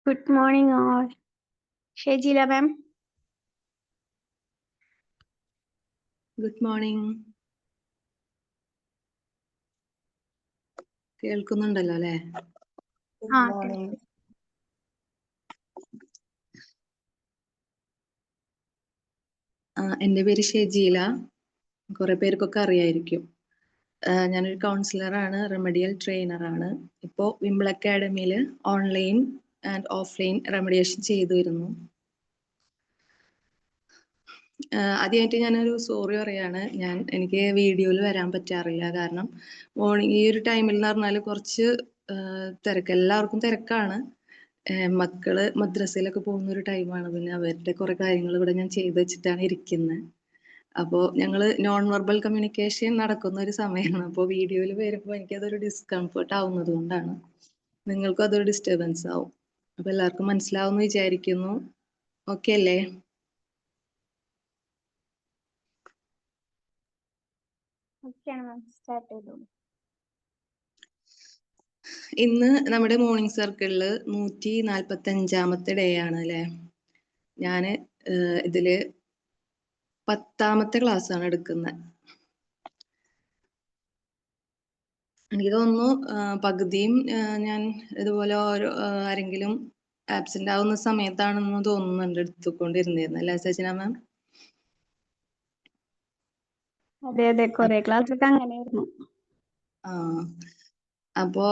Good morning all. Shejila ma'am. Good morning. കേൾക്കുന്നുണ്ടല്ലോ അല്ലേ? എൻ്റെ പേര് ഷെജീല. കുറെ പേർക്കൊക്കെ അറിയായിരിക്കും. ഞാനൊരു കൗൺസിലറാണ്, റെമഡിയൽ ട്രെയിനറാണ്. ഇപ്പോൾ വിംബിൾ അക്കാഡമിയിൽ ഓൺലൈൻ ആൻഡ് ഓഫ്ലൈൻ റെമഡിയേഷൻ ചെയ്തു വരുന്നു. ആദ്യമായിട്ട് ഞാനൊരു സോറി പറയാണ്. എനിക്ക് വീഡിയോയിൽ വരാൻ പറ്റാറില്ല. കാരണം മോർണിംഗ് ഈ ഒരു ടൈമിൽ എന്ന് പറഞ്ഞാൽ കുറച്ച് തിരക്ക്, എല്ലാവർക്കും തിരക്കാണ്. മക്കള് മദ്രസയിലൊക്കെ പോകുന്ന ഒരു ടൈമാണ്. പിന്നെ അവരുടെ കുറെ കാര്യങ്ങൾ ഇവിടെ ഞാൻ ചെയ്തു വെച്ചിട്ടാണ് ഇരിക്കുന്നത്. അപ്പോൾ ഞങ്ങൾ നോൺ വെർബൽ കമ്മ്യൂണിക്കേഷൻ നടക്കുന്ന ഒരു സമയമാണ്. അപ്പോൾ വീഡിയോയിൽ വരുമ്പോൾ എനിക്കതൊരു ഡിസ്കംഫർട്ട് ആവുന്നത് കൊണ്ടാണ്. നിങ്ങൾക്കും അതൊരു ഡിസ്റ്റർബൻസ് ആവും. അപ്പോൾ എല്ലാവർക്കും മനസ്സിലാവുമെന്ന് വിചാരിക്കുന്നു. ഓക്കെ അല്ലേ? ഇന്ന് നമ്മുടെ മോർണിംഗ് സർക്കിളിൽ 145ാമത്തെ ഡേ ആണ് അല്ലേ? ഞാൻ ഇതില് 10ാമത്തെ ക്ലാസ് ആണ് എടുക്കുന്നത്. എനിക്ക് തോന്നുന്നു പകുതിയും ഞാൻ ഇതുപോലെ ആരെങ്കിലും ആബ്സെന്റ് ആവുന്ന സമയത്താണെന്ന് തോന്നുന്നുണ്ട് എടുത്തുകൊണ്ടിരുന്നിരുന്നത് അല്ലേ സജിന മാം? അതെ കുറെ ക്ലാസ് ഒക്കെ അങ്ങനെയായിരുന്നു. അപ്പോ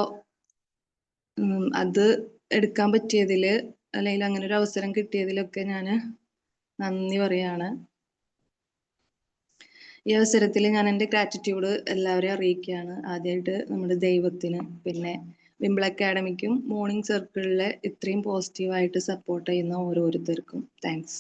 അത് എടുക്കാൻ പറ്റിയതില് അല്ലെങ്കിൽ അങ്ങനെ ഒരു അവസരം കിട്ടിയതിലൊക്കെ ഞാൻ നന്ദി പറയാണ്. ഈ അവസരത്തിൽ ഞാൻ എൻ്റെ ഗ്രാറ്റിറ്റ്യൂഡ് എല്ലാവരെയും അറിയിക്കുകയാണ്. ആദ്യമായിട്ട് നമ്മുടെ ദൈവത്തിന്, പിന്നെ വിംബിൾ അക്കാഡമിക്കും മോർണിംഗ് സർക്കിളിലെ ഇത്രയും പോസിറ്റീവായിട്ട് സപ്പോർട്ട് ചെയ്യുന്ന ഓരോരുത്തർക്കും താങ്ക്സ്.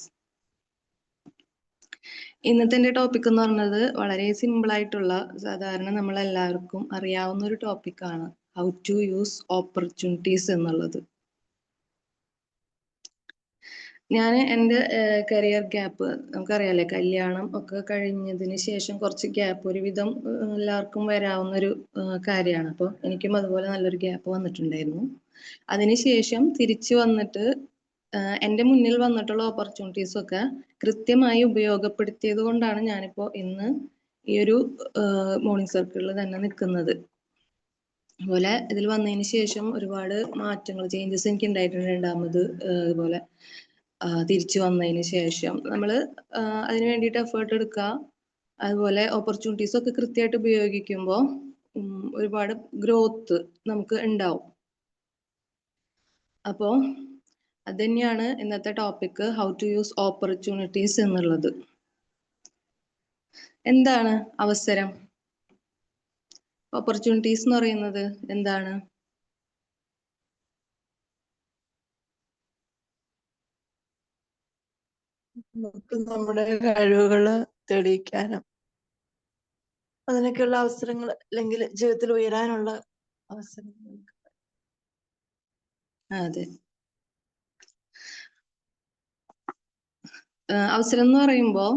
ഇന്നത്തെ എൻ്റെ ടോപ്പിക് എന്ന് പറഞ്ഞത് വളരെ സിമ്പിൾ ആയിട്ടുള്ള, സാധാരണ നമ്മളെല്ലാവർക്കും അറിയാവുന്ന ഒരു ടോപ്പിക്കാണ്, ഹൗ ടു യൂസ് ഓപ്പർച്യൂണിറ്റീസ് എന്നുള്ളത്. ഞാൻ എൻ്റെ കരിയർ ഗ്യാപ്പ്, നമുക്കറിയാലേ, കല്യാണം ഒക്കെ കഴിഞ്ഞതിന് ശേഷം കുറച്ച് ഗ്യാപ്പ് ഒരുവിധം എല്ലാവർക്കും വരാവുന്നൊരു കാര്യമാണ്. അപ്പോൾ എനിക്കും അതുപോലെ നല്ലൊരു ഗ്യാപ്പ് വന്നിട്ടുണ്ടായിരുന്നു. അതിനുശേഷം തിരിച്ചു വന്നിട്ട് എൻ്റെ മുന്നിൽ വന്നിട്ടുള്ള ഓപ്പർച്യൂണിറ്റീസൊക്കെ കൃത്യമായി ഉപയോഗപ്പെടുത്തിയത് കൊണ്ടാണ് ഞാനിപ്പോൾ ഇന്ന് ഈ ഒരു മോർണിംഗ് സർക്കിളിൽ തന്നെ നിൽക്കുന്നത്. അതുപോലെ ഇതിൽ വന്നതിന് ശേഷം ഒരുപാട് മാറ്റങ്ങൾ, ചേഞ്ചസ് എനിക്ക് ഉണ്ടായിട്ടുണ്ട്. രണ്ടാമത് ഇതുപോലെ തിരിച്ചു വന്നതിന് ശേഷം നമ്മൾ അതിന് വേണ്ടിയിട്ട് എഫേർട്ട് എടുക്കുക. അതുപോലെ ഓപ്പർച്യൂണിറ്റീസ് ഒക്കെ കൃത്യമായിട്ട് ഉപയോഗിക്കുമ്പോൾ ഒരുപാട് ഗ്രോത്ത് നമുക്ക് ഉണ്ടാവും. അപ്പോൾ അത് തന്നെയാണ് ഇന്നത്തെ topic, how to use opportunities എന്നുള്ളത്. എന്താണ് അവസരം? ഓപ്പർച്യൂണിറ്റീസ് എന്ന് പറയുന്നത് എന്താണ്? നമുക്ക് നമ്മുടെ കഴിവുകള് തെളിയിക്കാനും അതിനൊക്കെയുള്ള അവസരങ്ങൾ, അല്ലെങ്കിൽ ജീവിതത്തിൽ ഉയരാനുള്ള അവസരങ്ങൾ. അതെ, അവസരം എന്ന് പറയുമ്പോൾ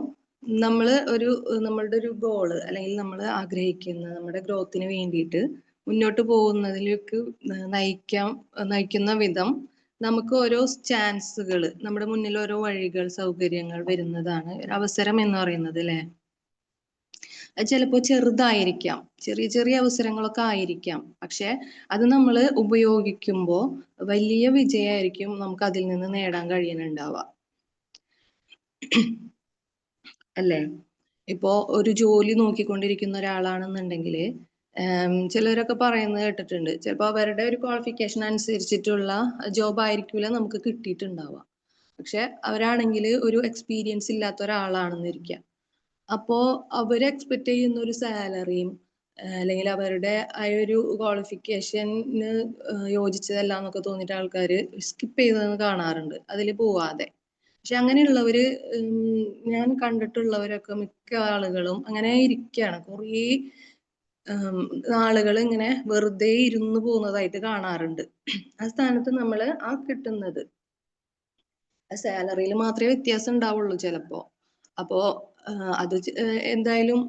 നമ്മളുടെ ഒരു ഗോള്, അല്ലെങ്കിൽ നമ്മൾ ആഗ്രഹിക്കുന്ന നമ്മുടെ ഗ്രോത്തിന് വേണ്ടിയിട്ട് മുന്നോട്ട് പോകുന്നതിലേക്ക് നയിക്കുന്ന വിധം നമുക്ക് ഓരോ ചാൻസുകൾ, നമ്മുടെ മുന്നിൽ ഓരോ വഴികൾ, സൗകര്യങ്ങൾ വരുന്നതാണ് ഒരു അവസരം എന്ന് പറയുന്നത് അല്ലേ? അത് ചിലപ്പോൾ ചെറുതായിരിക്കാം, ചെറിയ ചെറിയ അവസരങ്ങളൊക്കെ ആയിരിക്കാം. പക്ഷെ അത് നമ്മൾ ഉപയോഗിക്കുമ്പോൾ വലിയ വിജയമായിരിക്കും നമുക്ക് അതിൽ നിന്ന് നേടാൻ കഴിയുന്നുണ്ടാവുക അല്ലേ? ഇപ്പോ ഒരു ജോലി നോക്കിക്കൊണ്ടിരിക്കുന്ന ഒരാളാണെന്നുണ്ടെങ്കിൽ ചിലരൊക്കെ പറയുന്നത് കേട്ടിട്ടുണ്ട്, ചിലപ്പോൾ അവരുടെ ഒരു ക്വാളിഫിക്കേഷൻ അനുസരിച്ചിട്ടുള്ള ജോബ് ആയിരിക്കില്ല നമുക്ക് കിട്ടിയിട്ടുണ്ടാവുക. പക്ഷെ അവരാണെങ്കിൽ ഒരു എക്സ്പീരിയൻസ് ഇല്ലാത്ത ഒരാളാണെന്നിരിക്കാം. അപ്പോ അവർ എക്സ്പെക്ട് ചെയ്യുന്ന ഒരു സാലറിയും അല്ലെങ്കിൽ അവരുടെ ആ ഒരു ക്വാളിഫിക്കേഷന് യോജിച്ചതല്ല എന്നൊക്കെ തോന്നിയിട്ട് ആൾക്കാർ സ്കിപ്പ് ചെയ്തതെന്ന് കാണാറുണ്ട്, അതിൽ പോവാതെ. പക്ഷെ അങ്ങനെയുള്ളവര്, ഞാൻ കണ്ടിട്ടുള്ളവരൊക്കെ മിക്ക ആളുകളും അങ്ങനെ ഇരിക്കുകയാണ്. കുറേ ആളുകൾ ഇങ്ങനെ വെറുതെ ഇരുന്ന് പോകുന്നതായിട്ട് കാണാറുണ്ട്. ആ സ്ഥാനത്ത് നമ്മൾ ആ കിട്ടുന്നത് സാലറിയിൽ മാത്രമേ വ്യത്യാസം ഉണ്ടാവുള്ളൂ ചിലപ്പോ. അപ്പോ അത് എന്തായാലും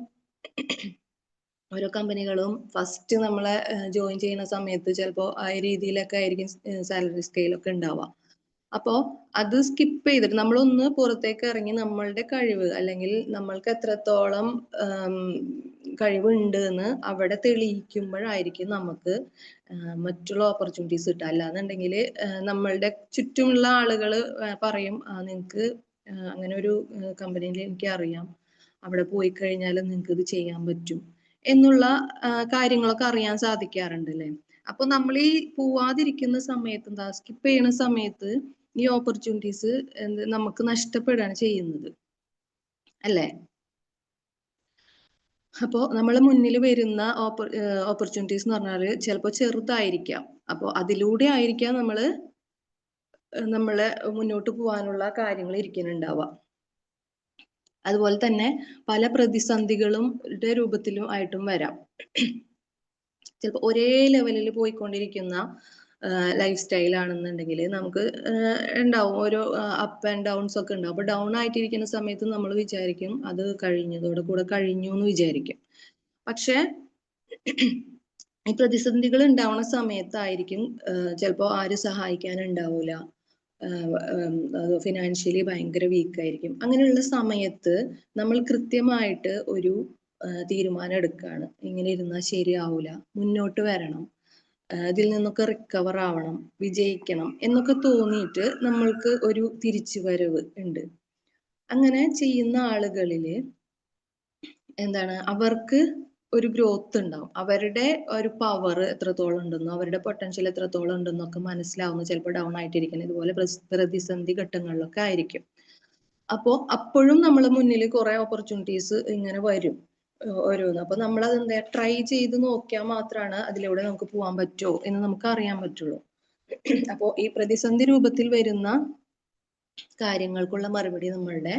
ഓരോ കമ്പനികളും ഫസ്റ്റ് നമ്മളെ ജോയിൻ ചെയ്യുന്ന സമയത്ത് ചിലപ്പോൾ ആ രീതിയിലൊക്കെ ആയിരിക്കും സാലറി സ്കെയിലൊക്കെ ഉണ്ടാവുക. അപ്പോ അത് സ്കിപ്പ് ചെയ്തിട്ട് നമ്മളൊന്ന് പുറത്തേക്ക് ഇറങ്ങി നമ്മളുടെ കഴിവ് അല്ലെങ്കിൽ നമ്മൾക്ക് എത്രത്തോളം കഴിവുണ്ട് എന്ന് അവിടെ തെളിയിക്കുമ്പോഴായിരിക്കും നമുക്ക് മറ്റുള്ള ഓപ്പർച്യൂണിറ്റീസ് കിട്ടുക. അല്ലാന്നുണ്ടെങ്കിൽ നമ്മളുടെ ചുറ്റുമുള്ള ആളുകൾ പറയും നിങ്ങൾക്ക് അങ്ങനെ ഒരു കമ്പനിയിൽ എനിക്ക് അറിയാം, അവിടെ പോയി കഴിഞ്ഞാൽ നിങ്ങൾക്ക് ഇത് ചെയ്യാൻ പറ്റും എന്നുള്ള കാര്യങ്ങളൊക്കെ അറിയാൻ സാധിക്കാറുണ്ട് അല്ലേ. അപ്പൊ നമ്മൾ ഈ പോവാതിരിക്കുന്ന സമയത്ത് എന്താ സ്കിപ്പ് ചെയ്യുന്ന സമയത്ത് ഈ ഓപ്പർച്യൂണിറ്റീസ് നമുക്ക് നഷ്ടപ്പെടുകയാണ് ചെയ്യുന്നത് അല്ലേ. അപ്പോൾ നമ്മളെ മുന്നിൽ വരുന്ന ഓപ്പർച്യൂണിറ്റീസ് എന്ന് പറഞ്ഞാൽ ചിലപ്പോൾ ചെറുതായിരിക്കാം. അപ്പോൾ അതിലൂടെ ആയിരിക്കാം നമ്മളെ മുന്നോട്ട് പോകാനുള്ള കാര്യങ്ങൾ ഇരിക്കുന്നുണ്ടാവുക. അതുപോലെ തന്നെ പല പ്രതിസന്ധികളും രൂപത്തിലും ആയിട്ടും വരാം. ചിലപ്പോൾ ഒരേ ലെവലിൽ പോയിക്കൊണ്ടിരിക്കുന്ന ലൈഫ് സ്റ്റൈൽ ആണെന്നുണ്ടെങ്കിൽ നമുക്ക് ഉണ്ടാവും ഓരോ അപ്പ് ആൻഡ് ഡൗൺസ് ഒക്കെ ഉണ്ടാവും. അപ്പൊ ഡൗൺ ആയിട്ടിരിക്കുന്ന സമയത്ത് നമ്മൾ വിചാരിക്കും അത് കഴിഞ്ഞതോടെ കൂടെ കഴിഞ്ഞു എന്ന് വിചാരിക്കും. പക്ഷെ ഈ പ്രതിസന്ധികൾ ഉണ്ടാവുന്ന സമയത്തായിരിക്കും ചിലപ്പോൾ ആരും സഹായിക്കാനുണ്ടാവില്ല, ഫിനാൻഷ്യലി ഭയങ്കര വീക്കായിരിക്കും. അങ്ങനെയുള്ള സമയത്ത് നമ്മൾ കൃത്യമായിട്ട് ഒരു തീരുമാനം എടുക്കുകയാണ്, ഇങ്ങനെ ഇരുന്നാൽ ശരിയാവൂല, മുന്നോട്ട് വരണം, ഇതിൽ നിന്നൊക്കെ റിക്കവർ ആവണം, വിജയിക്കണം എന്നൊക്കെ തോന്നിയിട്ട് നമ്മൾക്ക് ഒരു തിരിച്ചുവരവ് ഉണ്ട്. അങ്ങനെ ചെയ്യുന്ന ആളുകളില് എന്താണ് അവർക്ക് ഒരു ഗ്രോത്ത് ഉണ്ടാവും. അവരുടെ ഒരു പവർ എത്രത്തോളം ഉണ്ടെന്നോ അവരുടെ പൊട്ടൻഷ്യൽ എത്രത്തോളം ഉണ്ടെന്നൊക്കെ മനസ്സിലാവുന്നു ചിലപ്പോൾ ഡൗൺ ആയിട്ടിരിക്കുന്നത് ഇതുപോലെ പ്രതിസന്ധി ഘട്ടങ്ങളിലൊക്കെ ആയിരിക്കും. അപ്പോൾ അപ്പോഴും നമ്മളെ മുന്നിൽ കുറെ ഓപ്പർച്യൂണിറ്റീസ് ഇങ്ങനെ വരും ഓരോന്ന്. അപ്പൊ നമ്മൾ അതെന്താ ട്രൈ ചെയ്ത് നോക്കിയാൽ മാത്രമാണ് അതിലൂടെ നമുക്ക് പോകാൻ പറ്റുമോ എന്ന് നമുക്ക് അറിയാൻ പറ്റുള്ളൂ. അപ്പോൾ ഈ പ്രതിസന്ധി രൂപത്തിൽ വരുന്ന കാര്യങ്ങൾക്കുള്ള മറുപടി നമ്മളുടെ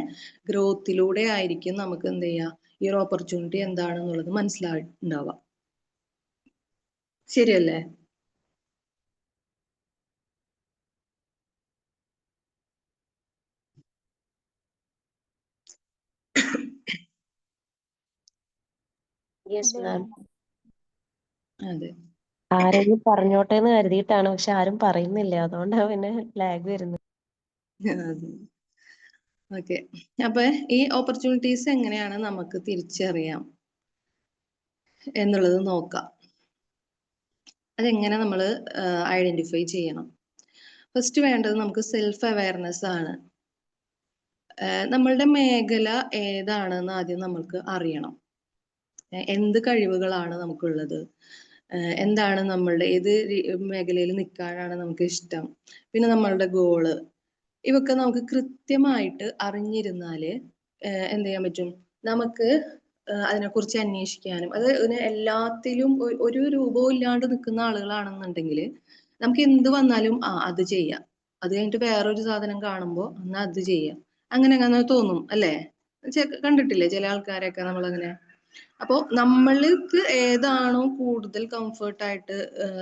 ഗ്രോത്തിലൂടെ ആയിരിക്കും നമുക്ക് എന്ത് ചെയ്യുക ഈ ഒരു ഓപ്പർച്യൂണിറ്റി എന്താണെന്നുള്ളത് മനസ്സിലായിട്ടുണ്ടാവുക. ശരിയല്ലേ? അതെ, ആരെങ്കിലും പറഞ്ഞോട്ടെ എന്ന് കരുതിയിട്ടാണ്, പക്ഷെ ആരും പറയുന്നില്ല, അതുകൊണ്ടാണ് പിന്നെ ലാഗ് വരുന്നത്. അതെ. ഓക്കെ, അപ്പൊ ഈ ഓപ്പർച്യൂണിറ്റീസ് എങ്ങനെയാണ് നമുക്ക് തിരിച്ചറിയാം എന്നുള്ളത് നോക്കാം. അതെങ്ങനെ നമ്മൾ ഐഡന്റിഫൈ ചെയ്യണം? ഫസ്റ്റ് വേണ്ടത് നമുക്ക് സെൽഫ് അവയർനെസ് ആണ്. നമ്മളുടെ മേഖല ഏതാണെന്ന് ആദ്യം നമുക്ക് അറിയണം. എന്ത് കഴിവുകളാണ് നമുക്കുള്ളത്, എന്താണ് നമ്മളുടെ ഏത് മേഖലയിൽ നിൽക്കാനാണ് നമുക്ക് ഇഷ്ടം, പിന്നെ നമ്മളുടെ ഗോള്, ഇവയൊക്കെ നമുക്ക് കൃത്യമായിട്ട് അറിഞ്ഞിരുന്നാല് എന്ത് ചെയ്യാൻ പറ്റും, നമുക്ക് അതിനെക്കുറിച്ച് അന്വേഷിക്കാനും. അത് എല്ലാത്തിലും ഒരു രൂപവും ഇല്ലാണ്ട് നിൽക്കുന്ന ആളുകളാണെന്നുണ്ടെങ്കിൽ നമുക്ക് എന്ത് വന്നാലും അത് ചെയ്യാം, അത് കഴിഞ്ഞിട്ട് വേറൊരു സാധനം കാണുമ്പോൾ എന്നാ അത് ചെയ്യാം, അങ്ങനെ തോന്നും അല്ലേ. കണ്ടിട്ടില്ലേ ചില ആൾക്കാരെയൊക്കെ നമ്മളങ്ങനെ. അപ്പോൾ നമ്മൾക്ക് ഏതാണോ കൂടുതൽ കംഫർട്ടായിട്ട്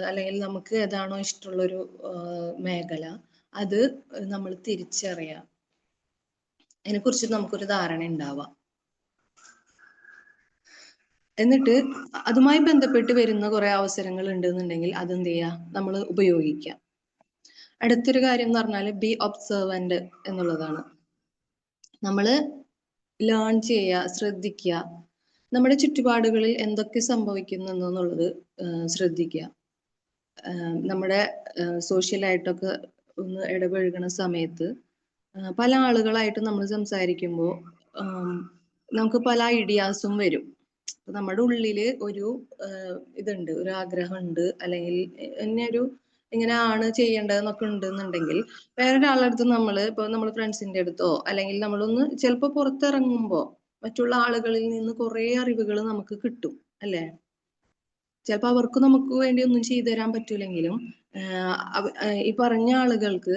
അല്ലെങ്കിൽ നമുക്ക് ഏതാണോ ഇഷ്ടമുള്ളൊരു മേഖല അത് നമ്മൾ തിരിച്ചറിയാം, അതിനെക്കുറിച്ച് നമുക്കൊരു ധാരണ ഉണ്ടാവാം. എന്നിട്ട് അതുമായി ബന്ധപ്പെട്ട് വരുന്ന കുറെ അവസരങ്ങൾ ഉണ്ടെന്നുണ്ടെങ്കിൽ അതെന്ത് ചെയ്യുക, നമ്മൾ ഉപയോഗിക്കാം. അടുത്തൊരു കാര്യം എന്ന് പറഞ്ഞാൽ ബി ഒബ്സർവന്റ് എന്നുള്ളതാണ്. നമ്മൾ ലേൺ ചെയ്യുക, ശ്രദ്ധിക്കുക, നമ്മുടെ ചുറ്റുപാടുകളിൽ എന്തൊക്കെ സംഭവിക്കുന്നു എന്നുള്ളത് ശ്രദ്ധിക്കുക. നമ്മുടെ സോഷ്യലായിട്ടൊക്കെ ഒന്ന് ഇടപഴകുന്ന സമയത്ത് പല ആളുകളായിട്ട് നമ്മൾ സംസാരിക്കുമ്പോൾ നമുക്ക് പല ഐഡിയാസും വരും. നമ്മുടെ ഉള്ളില് ഒരു ഇതുണ്ട്, ഒരു ആഗ്രഹമുണ്ട്, അല്ലെങ്കിൽ ഇങ്ങനെയാണ് ചെയ്യേണ്ടതെന്നൊക്കെ ഉണ്ടെന്നുണ്ടെങ്കിൽ വേറൊരാളുടെ അടുത്ത് ഇപ്പൊ നമ്മൾ ഫ്രണ്ട്സിന്റെ അടുത്തോ അല്ലെങ്കിൽ നമ്മളൊന്ന് ചിലപ്പോൾ പുറത്തിറങ്ങുമ്പോൾ മറ്റുള്ള ആളുകളിൽ നിന്ന് കുറെ അറിവുകൾ നമുക്ക് കിട്ടും അല്ലേ. ചിലപ്പോൾ അവർക്ക് നമുക്ക് വേണ്ടി ഒന്നും ചെയ്തു തരാൻ പറ്റൂലെങ്കിലും ഈ പറഞ്ഞ ആളുകൾക്ക്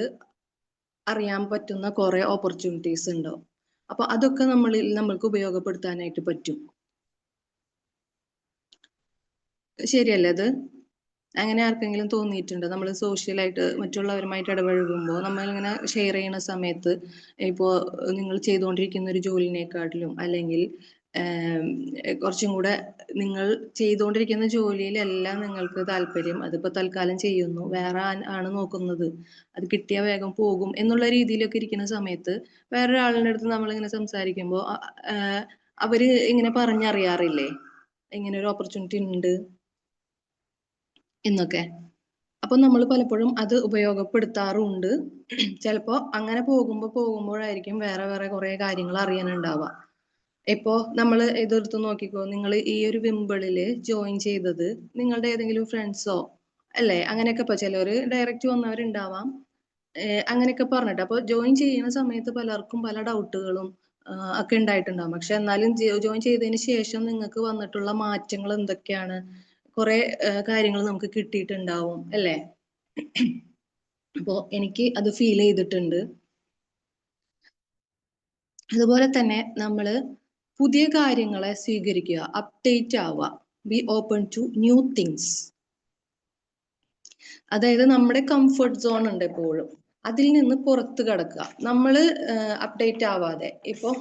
അറിയാൻ പറ്റുന്ന കുറെ ഓപ്പർച്യൂണിറ്റീസ് ഉണ്ടാവും. അപ്പൊ അതൊക്കെ നമ്മൾക്ക് ഉപയോഗപ്പെടുത്താനായിട്ട് പറ്റും. ശരിയല്ലേ അത്? അങ്ങനെ ആർക്കെങ്കിലും തോന്നിയിട്ടുണ്ടോ? നമ്മൾ സോഷ്യലായിട്ട് മറ്റുള്ളവരുമായിട്ട് ഇടപഴകുമ്പോൾ നമ്മളിങ്ങനെ ഷെയർ ചെയ്യുന്ന സമയത്ത് ഇപ്പോൾ നിങ്ങൾ ചെയ്തുകൊണ്ടിരിക്കുന്ന ഒരു ജോലിനെക്കാട്ടിലും അല്ലെങ്കിൽ കുറച്ചും കൂടെ നിങ്ങൾ ചെയ്തുകൊണ്ടിരിക്കുന്ന ജോലിയിലെല്ലാം നിങ്ങൾക്ക് താല്പര്യം, അതിപ്പോ തൽക്കാലം ചെയ്യുന്നു, വേറെ ആണ് നോക്കുന്നത്, അത് കിട്ടിയാൽ വേഗം പോകും എന്നുള്ള രീതിയിലൊക്കെ ഇരിക്കുന്ന സമയത്ത് വേറൊരാളുടെ അടുത്ത് നമ്മളിങ്ങനെ സംസാരിക്കുമ്പോൾ അവര് ഇങ്ങനെ പറഞ്ഞറിയാറില്ലേ ഇങ്ങനെ ഒരു ഓപ്പർച്യൂണിറ്റി ഉണ്ട് എന്നൊക്കെ. അപ്പൊ നമ്മൾ പലപ്പോഴും അത് ഉപയോഗപ്പെടുത്താറുണ്ട്. ചിലപ്പോ അങ്ങനെ പോകുമ്പോഴായിരിക്കും വേറെ വേറെ കുറെ കാര്യങ്ങൾ അറിയാനുണ്ടാവുക. ഇപ്പോ നമ്മൾ ഇതെടുത്ത് നോക്കിക്കോ, നിങ്ങൾ ഈ ഒരു വിമ്പിളില് ജോയിൻ ചെയ്തത് നിങ്ങളുടെ ഏതെങ്കിലും ഫ്രണ്ട്സോ അല്ലേ, അങ്ങനെയൊക്കെ ഇപ്പൊ ചിലവര് ഡയറക്റ്റ് വന്നവരുണ്ടാവാം, അങ്ങനെയൊക്കെ പറഞ്ഞിട്ട്. അപ്പൊ ജോയിൻ ചെയ്യുന്ന സമയത്ത് പലർക്കും പല ഡൗട്ടുകളും ഒക്കെ ഉണ്ടായിട്ടുണ്ടാവും. പക്ഷെ എന്നാലും ജോയിൻ ചെയ്തതിന് ശേഷം നിങ്ങൾക്ക് വന്നിട്ടുള്ള മാറ്റങ്ങൾ എന്തൊക്കെയാണ്, കുറെ കാര്യങ്ങൾ നമുക്ക് കിട്ടിയിട്ടുണ്ടാവും അല്ലേ. അപ്പോ എനിക്ക് അത് ഫീൽ ചെയ്തിട്ടുണ്ട്. അതുപോലെ തന്നെ നമ്മള് പുതിയ കാര്യങ്ങളെ സ്വീകരിക്കുക, അപ്ഡേറ്റ് ആവുക, be open to new things. അതായത് നമ്മുടെ കംഫർട്ട് സോൺ ഉണ്ട് എപ്പോഴും, അതിൽ നിന്ന് പുറത്ത് കടക്കുക. നമ്മൾ അപ്ഡേറ്റ് ആവാതെ ഇപ്പോ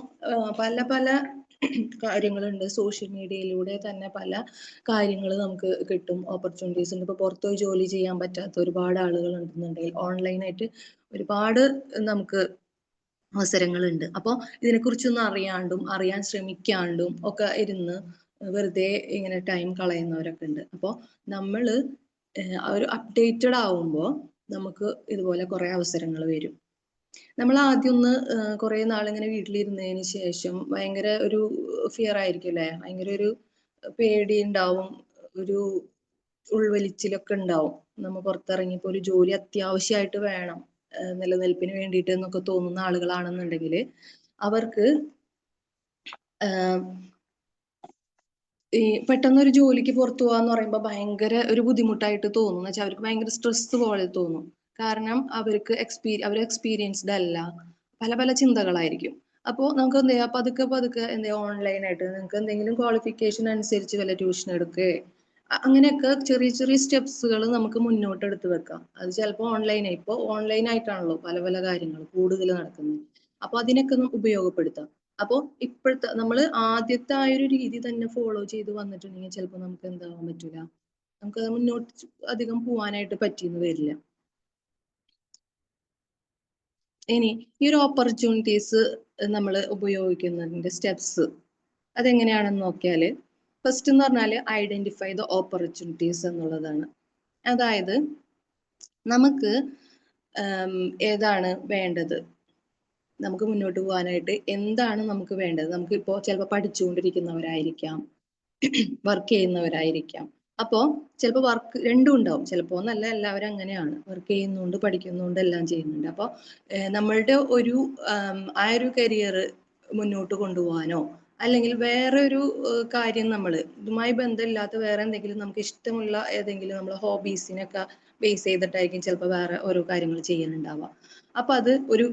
പല പല കാര്യങ്ങളുണ്ട്, സോഷ്യൽ മീഡിയയിലൂടെ തന്നെ പല കാര്യങ്ങൾ നമുക്ക് കിട്ടും, ഓപ്പർച്യൂണിറ്റീസ് ഉണ്ട്. ഇപ്പൊ പുറത്തുപോയി ജോലി ചെയ്യാൻ പറ്റാത്ത ഒരുപാട് ആളുകൾ ഉണ്ടെന്നുണ്ടെങ്കിൽ ഓൺലൈനായിട്ട് ഒരുപാട് നമുക്ക് അവസരങ്ങളുണ്ട്. അപ്പോൾ ഇതിനെക്കുറിച്ചൊന്നും അറിയാൻ ശ്രമിക്കാണ്ടും ഒക്കെ ഇരുന്ന് വെറുതെ ഇങ്ങനെ ടൈം കളയുന്നവരൊക്കെ ഉണ്ട്. അപ്പോൾ നമ്മൾ ഒരു അപ്ഡേറ്റഡ് ആവുമ്പോൾ നമുക്ക് ഇതുപോലെ കുറെ അവസരങ്ങൾ വരും. നമ്മൾ ആദ്യം ഒന്ന് കുറെ നാളിങ്ങനെ വീട്ടിലിരുന്നതിന് ശേഷം ഭയങ്കര ഒരു ഫിയർ ആയിരിക്കും അല്ലേ, ഭയങ്കര ഒരു പേടി ഉണ്ടാവും, ഒരു ഉൾവലിച്ചിലൊക്കെ ഉണ്ടാവും. നമ്മൾ പുറത്തിറങ്ങിയപ്പോൾ ഒരു ജോലി അത്യാവശ്യമായിട്ട് വേണം നിലനിൽപ്പിന് വേണ്ടിയിട്ട് എന്നൊക്കെ തോന്നുന്ന ആളുകളാണെന്നുണ്ടെങ്കിൽ അവർക്ക് ഈ പെട്ടെന്നൊരു ജോലിക്ക് പുറത്തു പോകാന്ന് പറയുമ്പോൾ ഭയങ്കര ഒരു ബുദ്ധിമുട്ടായിട്ട് തോന്നും. എന്ന് വെച്ചാൽ അവർക്ക് ഭയങ്കര സ്ട്രെസ് പോലെ തോന്നും. കാരണം അവർക്ക് അവർ എക്സ്പീരിയൻസ്ഡ് അല്ല, പല പല ചിന്തകളായിരിക്കും. അപ്പോൾ നമുക്ക് എന്ത് ചെയ്യാം, പതുക്കെ പതുക്കെ എന്ത് ചെയ്യാം, ഓൺലൈനായിട്ട് നിങ്ങൾക്ക് എന്തെങ്കിലും ക്വാളിഫിക്കേഷൻ അനുസരിച്ച് വല്ല ട്യൂഷൻ എടുക്കുകയോ അങ്ങനെയൊക്കെ ചെറിയ ചെറിയ സ്റ്റെപ്സുകൾ നമുക്ക് മുന്നോട്ട് എടുത്ത് വെക്കാം. അത് ചിലപ്പോൾ ഇപ്പോൾ ഓൺലൈനായിട്ടാണല്ലോ പല പല കാര്യങ്ങൾ കൂടുതൽ നടക്കുന്നത്. അപ്പൊ അതിനൊക്കെ ഉപയോഗപ്പെടുത്താം. അപ്പോൾ ഇപ്പോഴത്തെ നമ്മൾ ആദ്യത്തെ ആ ഒരു രീതി തന്നെ ഫോളോ ചെയ്ത് വന്നിട്ടുണ്ടെങ്കിൽ ചിലപ്പോൾ നമുക്ക് എന്താവാൻ പറ്റൂല, നമുക്ക് മുന്നോട്ട് അധികം പോവാനായിട്ട് പറ്റിയെന്ന് വരില്ല. ഇനി ഈ ഒരു ഓപ്പർച്യൂണിറ്റീസ് നമ്മൾ ഉപയോഗിക്കുന്നതിന്റെ സ്റ്റെപ്സ് അതെങ്ങനെയാണെന്ന് നോക്കിയാൽ, ഫസ്റ്റ് എന്ന് പറഞ്ഞാൽ ഐഡന്റിഫൈ ദ ഓപ്പർച്യൂണിറ്റീസ് എന്നുള്ളതാണ്. അതായത് നമുക്ക് ഏതാണ് വേണ്ടത്, നമുക്ക് മുന്നോട്ട് പോകാനായിട്ട് എന്താണ് നമുക്ക് വേണ്ടത്. നമുക്ക് ഇപ്പോൾ ചിലപ്പോൾ പഠിച്ചുകൊണ്ടിരിക്കുന്നവരായിരിക്കാം, വർക്ക് ചെയ്യുന്നവരായിരിക്കാം. അപ്പോൾ ചിലപ്പോൾ വർക്ക് രണ്ടും ഉണ്ടാവും, ചിലപ്പോൾ എന്നല്ല, എല്ലാവരും അങ്ങനെയാണ്, വർക്ക് ചെയ്യുന്നുണ്ട് പഠിക്കുന്നുണ്ട് എല്ലാം ചെയ്യുന്നുണ്ട്. അപ്പോൾ നമ്മളുടെ ഒരു ആ ഒരു കരിയർ മുന്നോട്ട് കൊണ്ടുപോകാനോ അല്ലെങ്കിൽ വേറെ ഒരു കാര്യം നമ്മൾ ഇതുമായി ബന്ധമില്ലാത്ത വേറെ എന്തെങ്കിലും നമുക്ക് ഇഷ്ടമുള്ള ഏതെങ്കിലും നമ്മളെ ഹോബീസിനൊക്കെ ബേസ് ചെയ്തിട്ടായിരിക്കും ചിലപ്പോൾ വേറെ ഓരോ കാര്യങ്ങൾ ചെയ്യാനുണ്ടാവുക. അപ്പൊ അത് ഒരു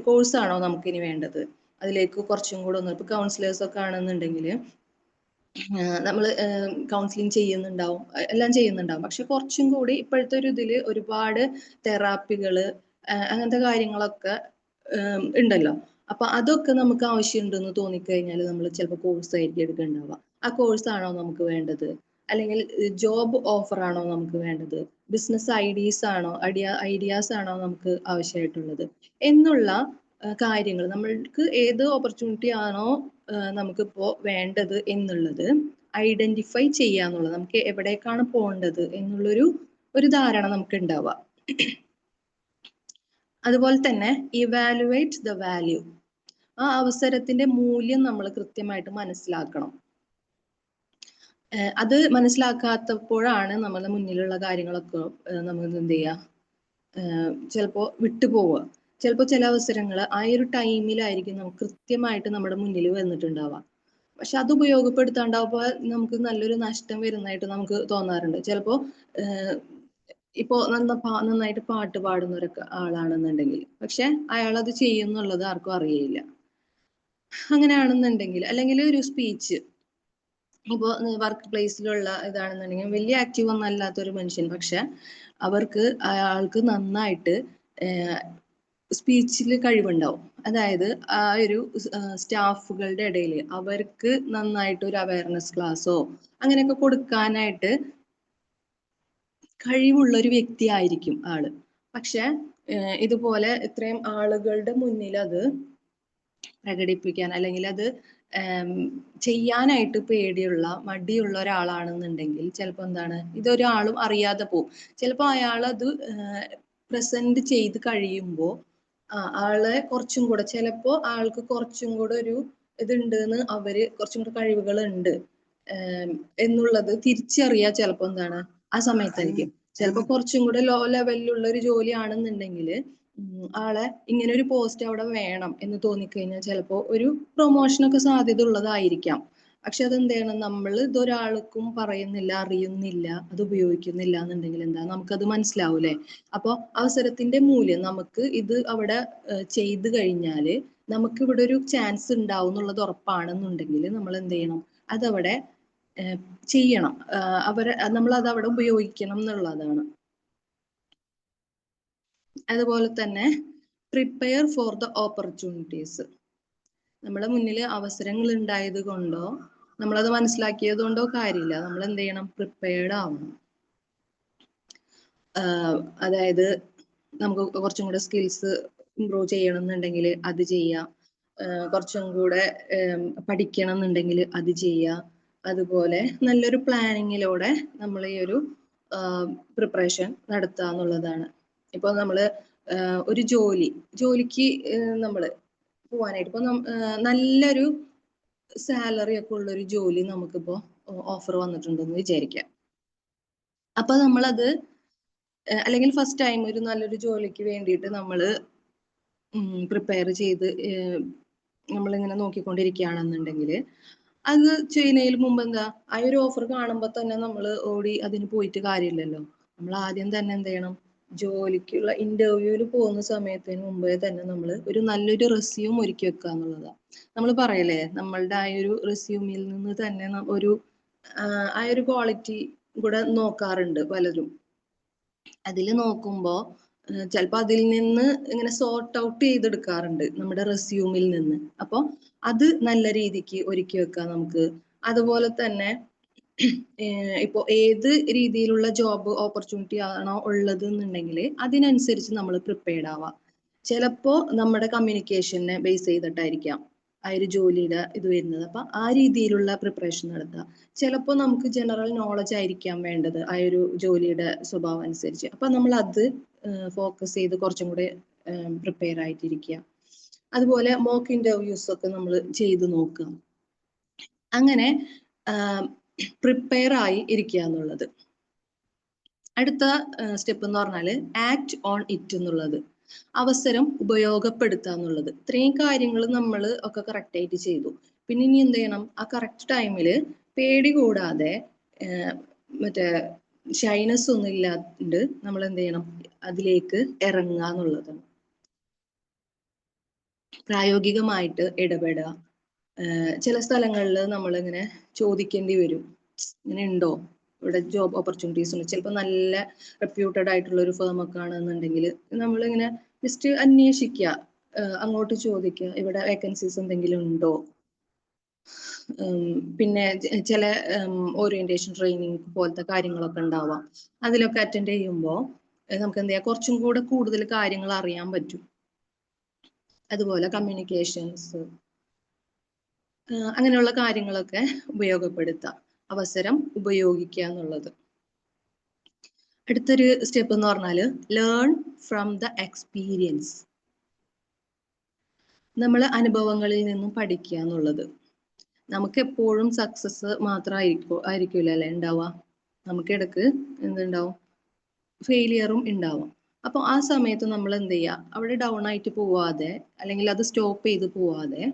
കോഴ്സാണോ നമുക്കിനി വേണ്ടത്, അതിലേക്ക് കുറച്ചും കൂടെ ഒന്ന് ഇപ്പൊ കൗൺസിലേഴ്സ് ഒക്കെ ആണെന്നുണ്ടെങ്കിൽ നമ്മൾ കൗൺസിലിംഗ് ചെയ്യുന്നുണ്ടാവും, എല്ലാം ചെയ്യുന്നുണ്ടാവും. പക്ഷെ കുറച്ചും കൂടി ഇപ്പോഴത്തെ ഒരു ഇതിൽ ഒരുപാട് തെറാപ്പികള് അങ്ങനത്തെ കാര്യങ്ങളൊക്കെ ഉണ്ടല്ലോ. അപ്പൊ അതൊക്കെ നമുക്ക് ആവശ്യമുണ്ടെന്ന് തോന്നിക്കഴിഞ്ഞാൽ നമ്മൾ ചിലപ്പോൾ കോഴ്സ് ആയിരിക്കും എടുക്കുന്നുണ്ടാവുക. ആ കോഴ്സാണോ നമുക്ക് വേണ്ടത്, അല്ലെങ്കിൽ ജോബ് ഓഫർ ആണോ നമുക്ക് വേണ്ടത്, ബിസിനസ് ഐഡിയാസ് ആണോ നമുക്ക് ആവശ്യമായിട്ടുള്ളത് എന്നുള്ള കാര്യങ്ങൾ, നമ്മൾക്ക് ഏത് ഓപ്പർച്യൂണിറ്റി ആണോ നമുക്കിപ്പോൾ വേണ്ടത് എന്നുള്ളത് ഐഡന്റിഫൈ ചെയ്യാന്നുള്ളത്, നമുക്ക് എവിടേക്കാണ് പോകേണ്ടത് എന്നുള്ളൊരു ധാരണ നമുക്ക് ഉണ്ടാവുക. അതുപോലെ തന്നെ ഇവാലുവേറ്റ് ദ വാല്യൂ, ആ അവസരത്തിന്റെ മൂല്യം നമ്മൾ കൃത്യമായിട്ട് മനസ്സിലാക്കണം. അത് മനസ്സിലാക്കാത്തപ്പോഴാണ് നമ്മുടെ മുന്നിലുള്ള കാര്യങ്ങളൊക്കെ നമ്മൾ എന്ത് ചെയ്യുക, ചിലപ്പോൾ വിട്ടുപോവുക. ചിലപ്പോൾ ചില അവസരങ്ങൾ ആ ഒരു ടൈമിലായിരിക്കും നമുക്ക് കൃത്യമായിട്ട് നമ്മുടെ മുന്നിൽ വന്നിട്ടുണ്ടാവുക. പക്ഷെ അത് ഉപയോഗപ്പെടുത്താണ്ടാവുമ്പോൾ നമുക്ക് നല്ലൊരു നഷ്ടം വരുന്നതായിട്ട് നമുക്ക് തോന്നാറുണ്ട്. ചിലപ്പോൾ ഇപ്പോൾ നന്നായിട്ട് പാട്ട് പാടുന്ന ഒരു ആളാണെന്നുണ്ടെങ്കിൽ പക്ഷെ അയാൾ അത് ചെയ്യുന്നുള്ളത് ആർക്കും അറിയില്ല. അങ്ങനെയാണെന്നുണ്ടെങ്കിൽ അല്ലെങ്കിൽ ഒരു സ്പീച്ച്, ഇപ്പോൾ വർക്ക് പ്ലേസിലുള്ള ഇതാണെന്നുണ്ടെങ്കിൽ വലിയ ആക്റ്റീവ് ഒന്നും അല്ലാത്തൊരു മനുഷ്യൻ, പക്ഷെ അയാൾക്ക് നന്നായിട്ട് സ്പീച്ചിൽ കഴിവുണ്ടാവും, അതായത് ആ ഒരു സ്റ്റാഫുകളുടെ ഇടയിൽ അവർക്ക് നന്നായിട്ട് ഒരു അവയർനെസ് ക്ലാസ്സോ അങ്ങനെയൊക്കെ കൊടുക്കാനായിട്ട് കഴിവുള്ള ഒരു വ്യക്തി ആയിരിക്കും ആള്. പക്ഷെ ഇതുപോലെ ഇത്രയും ആളുകളുടെ മുന്നിൽ അത് പ്രകടിപ്പിക്കാൻ അല്ലെങ്കിൽ അത് ചെയ്യാനായിട്ട് പേടിയുള്ള മടിയുള്ള ഒരാളാണെന്നുണ്ടെങ്കിൽ ചിലപ്പോൾ എന്താണ് ഇതൊരാളും അറിയാതെ പോകും. ചിലപ്പോൾ അയാൾ അത് പ്രസന്റ് ചെയ്ത് കഴിയുമ്പോൾ ആളെ കുറച്ചും കൂടെ ചിലപ്പോൾ ആൾക്ക് കുറച്ചും കൂടെ ഒരു ഇതുണ്ട് എന്ന് അവര് കുറച്ചും കൂടെ കഴിവുകൾ ഉണ്ട് എന്നുള്ളത് തിരിച്ചറിയാ ചിലപ്പോൾ എന്താണ് ആ സമയത്തായിരിക്കും. ചിലപ്പോൾ കുറച്ചും കൂടെ ലോ ലെവലിലുള്ള ഒരു ജോലിയാണെന്നുണ്ടെങ്കിൽ ആളെ ഇങ്ങനെ ഒരു പോസ്റ്റ് അവിടെ വേണം എന്ന് തോന്നിക്കഴിഞ്ഞാൽ ചിലപ്പോൾ ഒരു പ്രൊമോഷനൊക്കെ സാധ്യത ഉള്ളതായിരിക്കാം. പക്ഷെ അതെന്ത് ചെയ്യണം, നമ്മൾ ഇതൊരാൾക്കും പറയുന്നില്ല, അറിയുന്നില്ല, അത് ഉപയോഗിക്കുന്നില്ല എന്നുണ്ടെങ്കിൽ എന്താ നമുക്കത് മനസ്സിലാവൂലേ. അപ്പോൾ അവസരത്തിന്റെ മൂല്യം നമുക്ക് ഇത് അവിടെ ചെയ്തു കഴിഞ്ഞാൽ നമുക്ക് ഇവിടെ ഒരു ചാൻസ് ഉണ്ടാവും എന്നുള്ളത് ഉറപ്പാണെന്നുണ്ടെങ്കിൽ നമ്മൾ എന്ത് ചെയ്യണം, അതവിടെ ചെയ്യണം. നമ്മൾ അത് അവിടെ ഉപയോഗിക്കണം എന്നുള്ളതാണ്. അതുപോലെ തന്നെ പ്രിപ്പയർ ഫോർ ദ ഓപ്പർച്യൂണിറ്റീസ്. നമ്മുടെ മുന്നിൽ അവസരങ്ങൾ ഉണ്ടായത് കൊണ്ടോ നമ്മളത് മനസ്സിലാക്കിയത് കൊണ്ടോ കാര്യമില്ല, നമ്മൾ എന്ത് ചെയ്യണം, പ്രിപ്പയർഡ് ആവണം. അതായത് നമുക്ക് കുറച്ചും കൂടെ സ്കിൽസ് ഇംപ്രൂവ് ചെയ്യണം എന്നുണ്ടെങ്കിൽ അത് ചെയ്യാം, കുറച്ചും കൂടെ പഠിക്കണം എന്നുണ്ടെങ്കിൽ അത് ചെയ്യാം. അതുപോലെ നല്ലൊരു പ്ലാനിങ്ങിലൂടെ നമ്മൾ ഈ ഒരു പ്രിപ്പറേഷൻ നടത്തുക എന്നുള്ളതാണ്. ഇപ്പോൾ നമ്മൾ ഒരു ജോലിക്ക് നമ്മൾ പോവാനായിട്ട് ഇപ്പൊ നല്ലൊരു സാലറി ഒക്കെ ഉള്ളൊരു ജോലി നമുക്കിപ്പോ ഓഫർ വന്നിട്ടുണ്ടെന്ന് വിചാരിക്കാം. അപ്പൊ നമ്മളത് അല്ലെങ്കിൽ ഫസ്റ്റ് ടൈം ഒരു നല്ലൊരു ജോലിക്ക് വേണ്ടിയിട്ട് നമ്മൾ പ്രിപ്പയർ ചെയ്ത് നമ്മളിങ്ങനെ നോക്കിക്കൊണ്ടിരിക്കുകയാണെന്നുണ്ടെങ്കിൽ അത് ചെയ്യുന്നതിന് മുമ്പ് എന്താ, ആ ഒരു ഓഫർ കാണുമ്പോൾ തന്നെ നമ്മൾ ഓടി അതിന് പോയിട്ട് കാര്യമില്ലല്ലോ. നമ്മൾ ആദ്യം തന്നെ എന്ത് ചെയ്യണം, ജോലിക്കുള്ള ഇന്റർവ്യൂവിൽ പോകുന്ന സമയത്തിന് മുമ്പേ തന്നെ നമ്മൾ ഒരു നല്ലൊരു റെസ്യൂം ഒരുക്കി വെക്കുക എന്നുള്ളതാണ്. നമ്മൾ പറയല്ലേ, നമ്മളുടെ ആ ഒരു റെസ്യൂമിൽ നിന്ന് തന്നെ ആ ഒരു ക്വാളിറ്റി കൂടെ നോക്കാറുണ്ട് പലരും. അതിൽ നോക്കുമ്പോൾ ചിലപ്പോൾ അതിൽ നിന്ന് ഇങ്ങനെ സോർട്ട് ഔട്ട് ചെയ്തെടുക്കാറുണ്ട് നമ്മുടെ റെസ്യൂമിൽ നിന്ന്. അപ്പോൾ അത് നല്ല രീതിക്ക് ഒരുക്കി വെക്കാം നമുക്ക്. അതുപോലെ തന്നെ ഇപ്പോൾ ഏത് രീതിയിലുള്ള ജോബ് ഓപ്പർച്യൂണിറ്റി ആണോ ഉള്ളത് എന്നുണ്ടെങ്കിൽ അതിനനുസരിച്ച് നമ്മൾ പ്രിപ്പയർഡ് ആവാം. ചിലപ്പോൾ നമ്മുടെ കമ്മ്യൂണിക്കേഷനെ ബേസ് ചെയ്തിട്ടായിരിക്കാം ആ ഒരു ജോലിയുടെ ഇത് വരുന്നത്. അപ്പൊ ആ രീതിയിലുള്ള പ്രിപ്പറേഷൻ നടത്തുക. ചിലപ്പോൾ നമുക്ക് ജനറൽ നോളജ് ആയിരിക്കാം വേണ്ടത് ആ ഒരു ജോലിയുടെ സ്വഭാവം അനുസരിച്ച്. അപ്പൊ നമ്മൾ അത് ഫോക്കസ് ചെയ്ത് കുറച്ചും കൂടെ പ്രിപ്പയർ ആയിട്ടിരിക്കുക. അതുപോലെ മോക്ക് ഇന്റർവ്യൂസ് ഒക്കെ നമ്മൾ ചെയ്ത് നോക്കുക. അങ്ങനെ പ്രിപ്പയർ ആയി ഇരിക്കുക എന്നുള്ളത്. അടുത്ത സ്റ്റെപ്പ് എന്ന് പറഞ്ഞാൽ ആക്ട് ഓൺ ഇറ്റ് എന്നുള്ളത്, അവസരം ഉപയോഗപ്പെടുത്തുക എന്നുള്ളത്. ഇത്രയും കാര്യങ്ങൾ നമ്മൾ ഒക്കെ കറക്റ്റ് ആയിട്ട് ചെയ്തു. പിന്നെ ഇനി എന്ത് ചെയ്യണം, ആ കറക്റ്റ് ടൈമിൽ പേടി കൂടാതെ മറ്റേ ഷൈനസ് ഒന്നും ഇല്ലാണ്ട് നമ്മൾ എന്ത് ചെയ്യണം, അതിലേക്ക് ഇറങ്ങുക എന്നുള്ളതാണ്. പ്രായോഗികമായിട്ട് ഇടപെടുക. ചില സ്ഥലങ്ങളിൽ നമ്മളിങ്ങനെ ചോദിക്കേണ്ടി വരും, ഇങ്ങനെ ഉണ്ടോ ഇവിടെ ജോബ് ഓപ്പർച്യൂണിറ്റീസ് ഉണ്ട്. ചിലപ്പോൾ നല്ല റെപ്യൂട്ടഡ് ആയിട്ടുള്ള ഒരു ഫേം ഒക്കെ ആണെന്നുണ്ടെങ്കിൽ നമ്മളിങ്ങനെ ജസ്റ്റ് അന്വേഷിക്കുക, അങ്ങോട്ട് ചോദിക്കുക ഇവിടെ വേക്കൻസീസ് എന്തെങ്കിലും ഉണ്ടോ. പിന്നെ ചില ഓറിയന്റേഷൻ ട്രെയിനിങ് പോലത്തെ കാര്യങ്ങളൊക്കെ ഉണ്ടാവാം. അതിലൊക്കെ അറ്റൻഡ് ചെയ്യുമ്പോൾ നമുക്ക് എന്ത് ചെയ്യാം, കുറച്ചും കൂടെ കൂടുതൽ കാര്യങ്ങൾ അറിയാൻ പറ്റും. അതുപോലെ കമ്മ്യൂണിക്കേഷൻസ് അങ്ങനെയുള്ള കാര്യങ്ങളൊക്കെ ഉപയോഗപ്പെടുത്താം, അവസരം ഉപയോഗിക്കുക എന്നുള്ളത്. അടുത്തൊരു സ്റ്റെപ്പ് എന്ന് പറഞ്ഞാൽ ലേൺ ഫ്രം ദ എക്സ്പീരിയൻസ്. നമ്മൾ അനുഭവങ്ങളിൽ നിന്നും പഠിക്കുക എന്നുള്ളത്. നമുക്ക് എപ്പോഴും സക്സസ് ആയിരിക്കില്ല അല്ലെ ഉണ്ടാവുക. നമുക്ക് ഇടക്ക് എന്തുണ്ടാവും, ഫെയിലിയറും ഉണ്ടാവും. അപ്പോൾ ആ സമയത്ത് നമ്മൾ എന്ത് ചെയ്യുക, അവിടെ ഡൗൺ ആയിട്ട് പോവാതെ അല്ലെങ്കിൽ അത് സ്റ്റോപ്പ് ചെയ്ത് പോവാതെ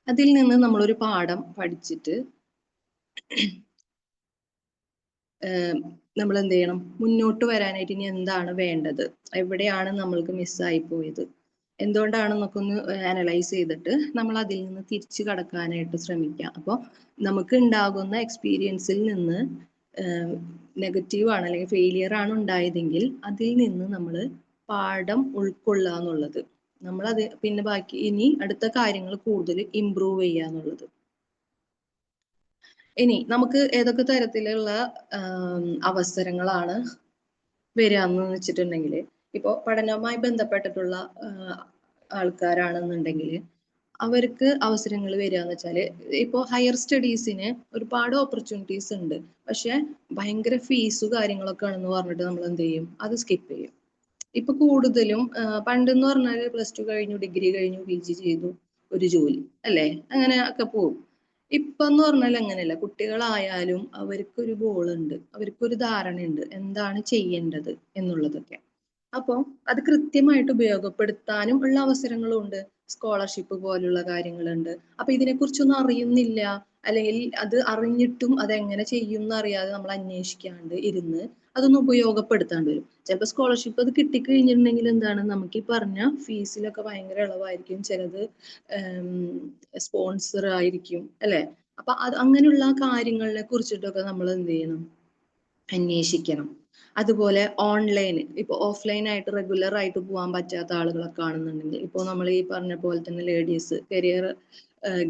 അതിൽ നിന്ന് നമ്മളൊരു പാഠം പഠിച്ചിട്ട് നമ്മൾ എന്ത് ചെയ്യണം, മുന്നോട്ട് വരാനായിട്ട് ഇനി എന്താണ് വേണ്ടത്, എവിടെയാണ് നമ്മൾക്ക് മിസ്സായി പോയത്, എന്തുകൊണ്ടാണെന്നൊക്കെ ഒന്ന് അനലൈസ് ചെയ്തിട്ട് നമ്മൾ അതിൽ നിന്ന് തിരിച്ചു കടക്കാനായിട്ട് ശ്രമിക്കാം. അപ്പോൾ നമുക്ക് ഉണ്ടാകുന്ന എക്സ്പീരിയൻസിൽ നിന്ന് നെഗറ്റീവ് ആണ് അല്ലെങ്കിൽ ഫെയിലിയർ ആണ് ഉണ്ടായതെങ്കിൽ അതിൽ നിന്ന് നമ്മൾ പാഠം ഉൾക്കൊള്ളുക എന്നുള്ളത്. നമ്മളത് പിന്നെ ബാക്കി ഇനി അടുത്ത കാര്യങ്ങൾ കൂടുതൽ ഇംപ്രൂവ് ചെയ്യുക എന്നുള്ളത്. ഇനി നമുക്ക് ഏതൊക്കെ തരത്തിലുള്ള അവസരങ്ങളാണ് വരിക എന്ന് വെച്ചിട്ടുണ്ടെങ്കിൽ, ഇപ്പോൾ പഠനവുമായി ബന്ധപ്പെട്ടിട്ടുള്ള ആൾക്കാരാണെന്നുണ്ടെങ്കിൽ അവർക്ക് അവസരങ്ങൾ വരിക എന്ന് വെച്ചാൽ, ഇപ്പോൾ ഹയർ സ്റ്റഡീസിന് ഒരുപാട് ഓപ്പർച്യൂണിറ്റീസ് ഉണ്ട്. പക്ഷെ ഭയങ്കര ഫീസ് കാര്യങ്ങളൊക്കെ ആണെന്ന് പറഞ്ഞിട്ട് നമ്മൾ എന്ത് ചെയ്യും, അത് സ്കിപ്പ് ചെയ്യും. ഇപ്പൊ കൂടുതലും പണ്ടെന്ന് പറഞ്ഞാൽ +2 കഴിഞ്ഞു, ഡിഗ്രി കഴിഞ്ഞു, PG ചെയ്തു, ഒരു ജോലി അല്ലേ, അങ്ങനെ ഒക്കെ പോകും. ഇപ്പൊ എന്ന് പറഞ്ഞാൽ അങ്ങനെയല്ല. കുട്ടികളായാലും അവർക്കൊരു ഗോളുണ്ട്, അവർക്കൊരു ധാരണയുണ്ട് എന്താണ് ചെയ്യേണ്ടത് എന്നുള്ളതൊക്കെ. അപ്പോൾ അത് കൃത്യമായിട്ട് ഉപയോഗപ്പെടുത്താനും ഉള്ള അവസരങ്ങളും ഉണ്ട്. സ്കോളർഷിപ്പ് പോലുള്ള കാര്യങ്ങളുണ്ട്. അപ്പൊ ഇതിനെക്കുറിച്ചൊന്നും അറിയുന്നില്ല, അല്ലെങ്കിൽ അത് അറിഞ്ഞിട്ടും അതെങ്ങനെ ചെയ്യും എന്നറിയാതെ നമ്മൾ അന്വേഷിക്കാണ്ട് ഇരുന്ന് അതൊന്നും ഉപയോഗപ്പെടുത്താണ്ട് വരും. ചിലപ്പോൾ സ്കോളർഷിപ്പ് അത് കിട്ടിക്കഴിഞ്ഞിട്ടുണ്ടെങ്കിൽ എന്താണ്, നമുക്ക് ഈ പറഞ്ഞ ഫീസിലൊക്കെ ഭയങ്കര ഇളവായിരിക്കും, ചിലത് സ്പോൺസർ ആയിരിക്കും അല്ലെ. അപ്പൊ അത് അങ്ങനെയുള്ള കാര്യങ്ങളെ കുറിച്ചിട്ടൊക്കെ നമ്മൾ എന്ത് ചെയ്യണം, അന്വേഷിക്കണം. അതുപോലെ ഓൺലൈൻ, ഇപ്പൊ ഓഫ്ലൈൻ ആയിട്ട് റെഗുലർ ആയിട്ട് പോകാൻ പറ്റാത്ത ആളുകളൊക്കെ ആണെന്നുണ്ടെങ്കിൽ, ഇപ്പോൾ നമ്മൾ ഈ പറഞ്ഞ പോലെ തന്നെ ലേഡീസ്, കരിയർ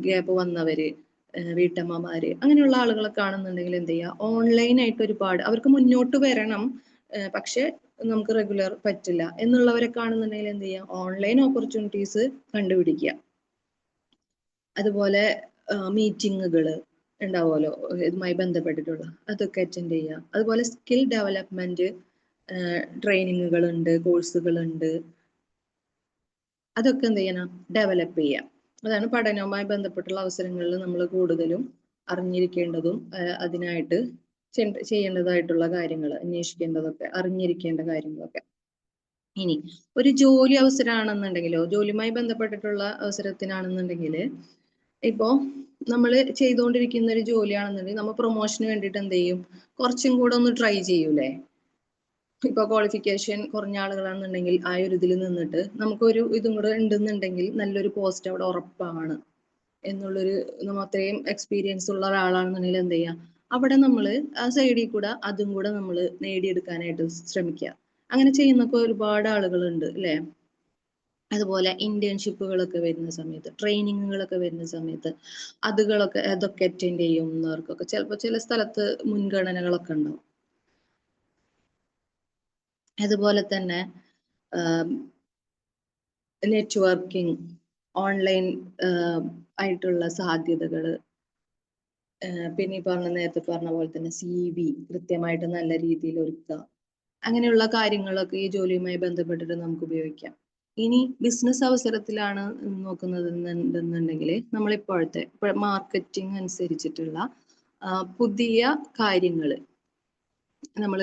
ഗ്യാപ്പ് വന്നവര്, വീട്ടമ്മമാര്, അങ്ങനെയുള്ള ആളുകളൊക്കെ ആണെന്നുണ്ടെങ്കിൽ എന്ത് ചെയ്യുക, ഓൺലൈൻ ആയിട്ട് ഒരുപാട് അവർക്ക് മുന്നോട്ട് വരണം, പക്ഷെ നമുക്ക് റെഗുലർ പറ്റില്ല എന്നുള്ളവരൊക്കെ ആണെന്നുണ്ടെങ്കിൽ എന്ത് ചെയ്യുക, ഓൺലൈൻ ഓപ്പർച്യൂണിറ്റീസ് കണ്ടുപിടിക്കുക. അതുപോലെ മീറ്റിങ്ങുകൾ ഉണ്ടാവുമല്ലോ ഇതുമായി ബന്ധപ്പെട്ടിട്ടുള്ള, അതൊക്കെ അറ്റൻഡ് ചെയ്യുക. അതുപോലെ സ്കിൽ ഡെവലപ്മെന്റ് ട്രെയിനിങ്ങുകളുണ്ട്, കോഴ്സുകളുണ്ട്, അതൊക്കെ എന്ത് ചെയ്യണം, ഡെവലപ്പ് ചെയ്യുക. അതാണ് പഠനവുമായി ബന്ധപ്പെട്ടുള്ള അവസരങ്ങളിൽ നമ്മൾ കൂടുതലും അറിഞ്ഞിരിക്കേണ്ടതും അതിനായിട്ട് ചെയ്യേണ്ടതായിട്ടുള്ള കാര്യങ്ങൾ, അന്വേഷിക്കേണ്ടതൊക്കെ, അറിഞ്ഞിരിക്കേണ്ട കാര്യങ്ങളൊക്കെ. ഇനി ഒരു ജോലി അവസരമാണെന്നുണ്ടെങ്കിലോ, ജോലിയുമായി ബന്ധപ്പെട്ടിട്ടുള്ള അവസരത്തിനാണെന്നുണ്ടെങ്കിൽ, ഇപ്പോ നമ്മൾ ചെയ്തുകൊണ്ടിരിക്കുന്ന ഒരു ജോലിയാണെന്നുണ്ടെങ്കിൽ നമ്മൾ പ്രൊമോഷന് വേണ്ടിയിട്ട് എന്ത് ചെയ്യും, കുറച്ചും കൂടെ ഒന്ന് ട്രൈ ചെയ്യൂലേ. ഇപ്പൊ ക്വാളിഫിക്കേഷൻ കുറഞ്ഞ ആളുകളാണെന്നുണ്ടെങ്കിൽ ആ ഒരു ഇതിൽ നിന്നിട്ട് നമുക്കൊരു ഇതും കൂടെ ഉണ്ടെന്നുണ്ടെങ്കിൽ നല്ലൊരു പോസ്റ്റ് അവിടെ ഉറപ്പാണ് എന്നുള്ളൊരു, നമ്മൾ അത്രയും എക്സ്പീരിയൻസ് ഉള്ള ഒരാളാണെന്നുണ്ടെങ്കിൽ എന്ത് ചെയ്യാം, അവിടെ നമ്മൾ ആ സൈഡിൽ കൂടെ അതും കൂടെ നമ്മൾ നേടിയെടുക്കാനായിട്ട് ശ്രമിക്കുക. അങ്ങനെ ചെയ്യുന്നൊക്കെ ഒരുപാട് ആളുകളുണ്ട് അല്ലേ. അതുപോലെ ഇന്റേൺഷിപ്പുകളൊക്കെ വരുന്ന സമയത്ത്, ട്രെയിനിങ്ങുകളൊക്കെ വരുന്ന സമയത്ത് അതൊക്കെ അറ്റൻഡ് ചെയ്യുന്നവർക്കൊക്കെ ചിലപ്പോൾ ചില സ്ഥലത്ത് മുൻഗണനകളൊക്കെ ഉണ്ടാവും. അതുപോലെ തന്നെ നെറ്റ്വർക്കിംഗ്, ഓൺലൈൻ ആയിട്ടുള്ള സാധ്യതകൾ, പിന്നെ ഈ നേരത്തെ പറഞ്ഞ പോലെ തന്നെ CV കൃത്യമായിട്ട് നല്ല രീതിയിൽ ഒരുക്കുക, അങ്ങനെയുള്ള കാര്യങ്ങളൊക്കെ ഈ ജോലിയുമായി ബന്ധപ്പെട്ടിട്ട് നമുക്ക് ഉപയോഗിക്കാം. ഇനി ബിസിനസ് അവസരത്തിലാണ് നോക്കുന്നതെന്നുണ്ടെങ്കിൽ നമ്മളിപ്പോഴത്തെ മാർക്കറ്റിംഗ് അനുസരിച്ചിട്ടുള്ള പുതിയ കാര്യങ്ങൾ നമ്മൾ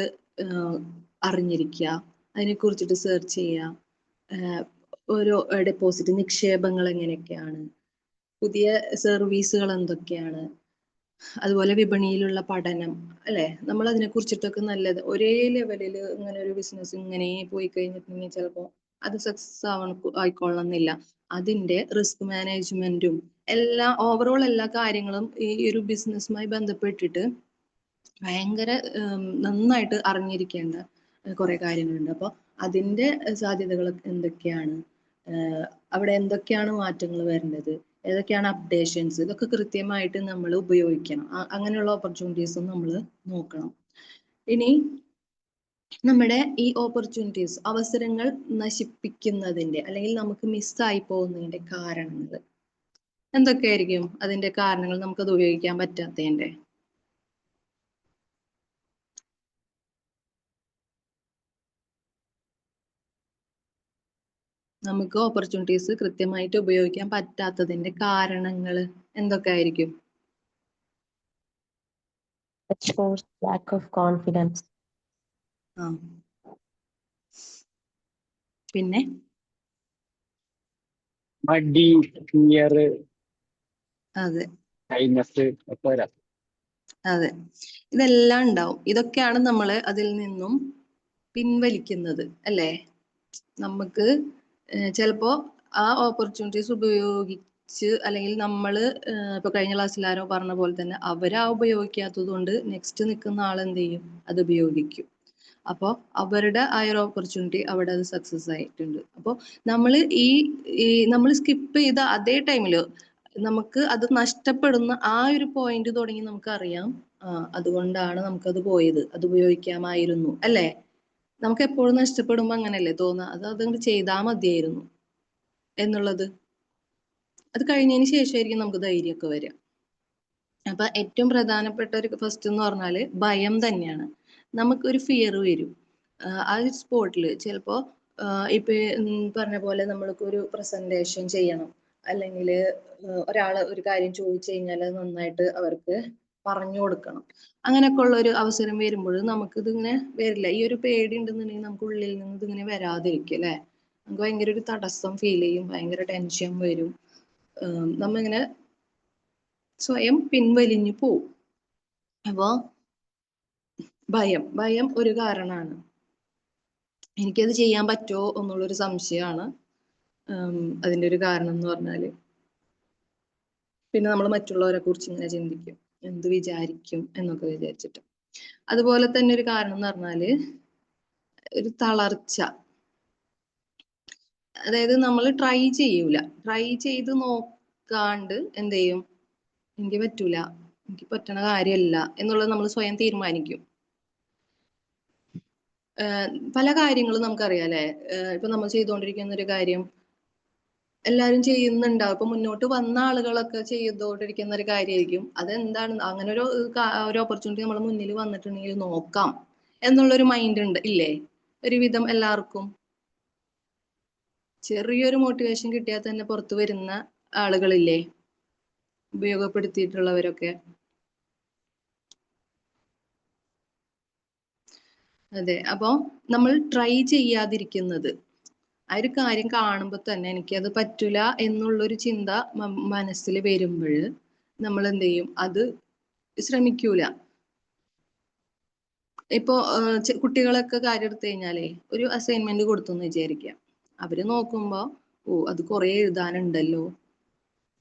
അറിഞ്ഞിരിക്കുക, അതിനെക്കുറിച്ചിട്ട് സെർച്ച് ചെയ്യുക. ഓരോ ഡെപ്പോസിറ്റ് നിക്ഷേപങ്ങൾ എങ്ങനെയൊക്കെയാണ്, പുതിയ സർവീസുകൾ എന്തൊക്കെയാണ്, അതുപോലെ വിപണിയിലുള്ള പഠനം അല്ലെ. നമ്മൾ അതിനെ കുറിച്ചിട്ടൊക്കെ നല്ലത് ഒരേ ലെവലിൽ ഇങ്ങനെ ഒരു ബിസിനസ് ഇങ്ങനെ പോയി കഴിഞ്ഞിട്ടുണ്ടെങ്കിൽ ചിലപ്പോൾ അത് സക്സസ് ആയിക്കൊള്ളണമെന്നില്ല. അതിന്റെ റിസ്ക് മാനേജ്മെന്റും ഓവറോൾ എല്ലാ കാര്യങ്ങളും ഈ ഒരു ബിസിനസ്സുമായി ബന്ധപ്പെട്ടിട്ട് ഭയങ്കര നന്നായിട്ട് അറിഞ്ഞിരിക്കേണ്ട കുറെ കാര്യങ്ങളുണ്ട്. അപ്പോൾ അതിന്റെ സാധ്യതകൾ എന്തൊക്കെയാണ്, അവിടെ എന്തൊക്കെയാണ് മാറ്റങ്ങൾ വരേണ്ടത്, ഏതൊക്കെയാണ് അപ്ഡേഷൻസ്, ഇതൊക്കെ കൃത്യമായിട്ട് നമ്മൾ ഉപയോഗിക്കണം. അങ്ങനെയുള്ള ഓപ്പർച്യൂണിറ്റീസും നമ്മൾ നോക്കണം. ഇനി നമ്മുടെ ഈ ഓപ്പർച്യൂണിറ്റീസ്, അവസരങ്ങൾ നശിപ്പിക്കുന്നതിന്റെ അല്ലെങ്കിൽ നമുക്ക് മിസ്സായി പോകുന്നതിന്റെ കാരണങ്ങൾ എന്തൊക്കെയായിരിക്കും? അതിന്റെ കാരണങ്ങൾ നമുക്കത് ഉപയോഗിക്കാൻ പറ്റാത്തതിന്റെ. നമുക്ക് ഓപ്പർച്യൂണിറ്റീസ് കൃത്യമായിട്ട് ഉപയോഗിക്കാൻ പറ്റാത്തതിന്റെ കാരണങ്ങൾ എന്തൊക്കെ ആയിരിക്കും? lack of confidence. പിന്നെ മടി, ഫിയർ, അതെ ഷൈനസ് ഒക്കെ വരാം. അതെ, ഇതെല്ലാം ഉണ്ടാവും. ഇതൊക്കെയാണ് നമ്മളെ അതിൽ നിന്നും പിൻവലിക്കുന്നത് അല്ലേ. നമുക്ക് ചിലപ്പോ ആ ഓപ്പർച്യൂണിറ്റീസ് ഉപയോഗിച്ച്, അല്ലെങ്കിൽ നമ്മൾ ഇപ്പൊ കഴിഞ്ഞ ക്ലാസ്സിൽ ആരോ പറഞ്ഞ പോലെ തന്നെ അവരാ ഉപയോഗിക്കാത്തത് കൊണ്ട് നെക്സ്റ്റ് നിൽക്കുന്ന ആൾ എന്ത് ചെയ്യും, അത് ഉപയോഗിക്കും. അപ്പോൾ അവരുടെ ആ ഒരു ഓപ്പർച്യൂണിറ്റി അവിടെ അത് സക്സസ് ആയിട്ടുണ്ട്. അപ്പോൾ നമ്മൾ ഈ നമ്മൾ സ്കിപ്പ് ചെയ്ത അതേ ടൈമിൽ നമുക്ക് അത് നഷ്ടപ്പെടുന്ന ആ ഒരു പോയിന്റ് തുടങ്ങി നമുക്കറിയാം, അതുകൊണ്ടാണ് നമുക്കത് പോയത്, അത് ഉപയോഗിക്കാമായിരുന്നു അല്ലേ? നമുക്ക് എപ്പോഴും നഷ്ടപ്പെടുമ്പോൾ അങ്ങനെയല്ലേ തോന്നുക, അതുകൊണ്ട് ചെയ്താൽ മതിയായിരുന്നു എന്നുള്ളത്. അത് കഴിഞ്ഞതിന് ശേഷമായിരിക്കും നമുക്ക് ധൈര്യമൊക്കെ വരിക. അപ്പൊ ഏറ്റവും പ്രധാനപ്പെട്ട ഒരു ഫസ്റ്റ് എന്ന് പറഞ്ഞാല് ഭയം തന്നെയാണ്. നമുക്കൊരു ഫിയർ വരും ആ ഒരു സ്പോട്ടിൽ. ചിലപ്പോ ഇപ്പൊ പറഞ്ഞ പോലെ നമ്മൾക്ക് ഒരു പ്രസന്റേഷൻ ചെയ്യണം, അല്ലെങ്കിൽ ഒരാള് ഒരു കാര്യം ചോദിച്ചു കഴിഞ്ഞാൽ അത് നന്നായിട്ട് അവർക്ക് പറഞ്ഞു കൊടുക്കണം. അങ്ങനെയൊക്കെ ഉള്ള ഒരു അവസരം വരുമ്പോൾ നമുക്ക് ഇതിങ്ങനെ വരില്ല. ഈ ഒരു പേടി ഉണ്ടെന്നുണ്ടെങ്കിൽ നമുക്ക് ഉള്ളിൽ നിന്ന് ഇതിങ്ങനെ വരാതിരിക്കും അല്ലെ? നമുക്ക് ഭയങ്കര ഒരു തടസ്സം ഫീൽ ചെയ്യും, ഭയങ്കര ടെൻഷൻ വരും, നമ്മിങ്ങനെ സ്വയം പിൻവലിഞ്ഞു പോവും. അപ്പോ ഭയം ഒരു കാരണമാണ്. എനിക്കത് ചെയ്യാൻ പറ്റുമോ എന്നുള്ളൊരു സംശയമാണ് അതിൻ്റെ ഒരു കാരണം എന്ന് പറഞ്ഞാല്. പിന്നെ നമ്മൾ മറ്റുള്ളവരെ കുറിച്ച് ഇങ്ങനെ ചിന്തിക്കും, എന്ത് വിചാരിക്കും എന്നൊക്കെ വിചാരിച്ചിട്ട്. അതുപോലെ തന്നെ ഒരു കാരണം എന്ന് പറഞ്ഞാല് ഒരു തളർച്ച. അതായത് നമ്മൾ ട്രൈ ചെയ്ത് നോക്കാണ്ട് എന്ത് ചെയ്യും, എനിക്ക് പറ്റൂല, എനിക്ക് പറ്റണ കാര്യമല്ല എന്നുള്ളത് നമ്മൾ സ്വയം തീരുമാനിക്കും. പല കാര്യങ്ങളും നമുക്കറിയാം അല്ലെ? ഇപ്പൊ നമ്മൾ ചെയ്തുകൊണ്ടിരിക്കുന്ന ഒരു കാര്യം എല്ലാവരും ചെയ്യുന്നുണ്ടാവും. ഇപ്പൊ മുന്നോട്ട് വന്ന ആളുകളൊക്കെ ചെയ്തുകൊണ്ടിരിക്കുന്ന ഒരു കാര്യമായിരിക്കും. അതെന്താണ്, അങ്ങനെ ഒരു ഓപ്പർച്യൂണിറ്റി നമ്മൾ മുന്നിൽ വന്നിട്ടുണ്ടെങ്കിൽ നോക്കാം എന്നുള്ളൊരു മൈൻഡ് ഉണ്ട് ഇല്ലേ ഒരുവിധം എല്ലാവർക്കും? ചെറിയൊരു മോട്ടിവേഷൻ കിട്ടിയാൽ തന്നെ പുറത്തു വരുന്ന ആളുകളില്ലേ, ഉപയോഗപ്പെടുത്തിയിട്ടുള്ളവരൊക്കെ? അതെ. അപ്പൊ നമ്മൾ ട്രൈ ചെയ്യാതിരിക്കുന്നത്, ആ ഒരു കാര്യം കാണുമ്പോൾ തന്നെ എനിക്കത് പറ്റൂല എന്നുള്ളൊരു ചിന്ത മനസ്സിൽ വരുമ്പോൾ നമ്മൾ എന്ത് ചെയ്യും, അത് ശ്രമിക്കൂല. ഇപ്പോ കുട്ടികളൊക്കെ കാര്യം എടുത്തു കഴിഞ്ഞാലേ ഒരു അസൈൻമെന്റ് കൊടുത്തു എന്ന് വിചാരിക്കുക. അവര് നോക്കുമ്പോ അത് കുറെ എഴുതാനുണ്ടല്ലോ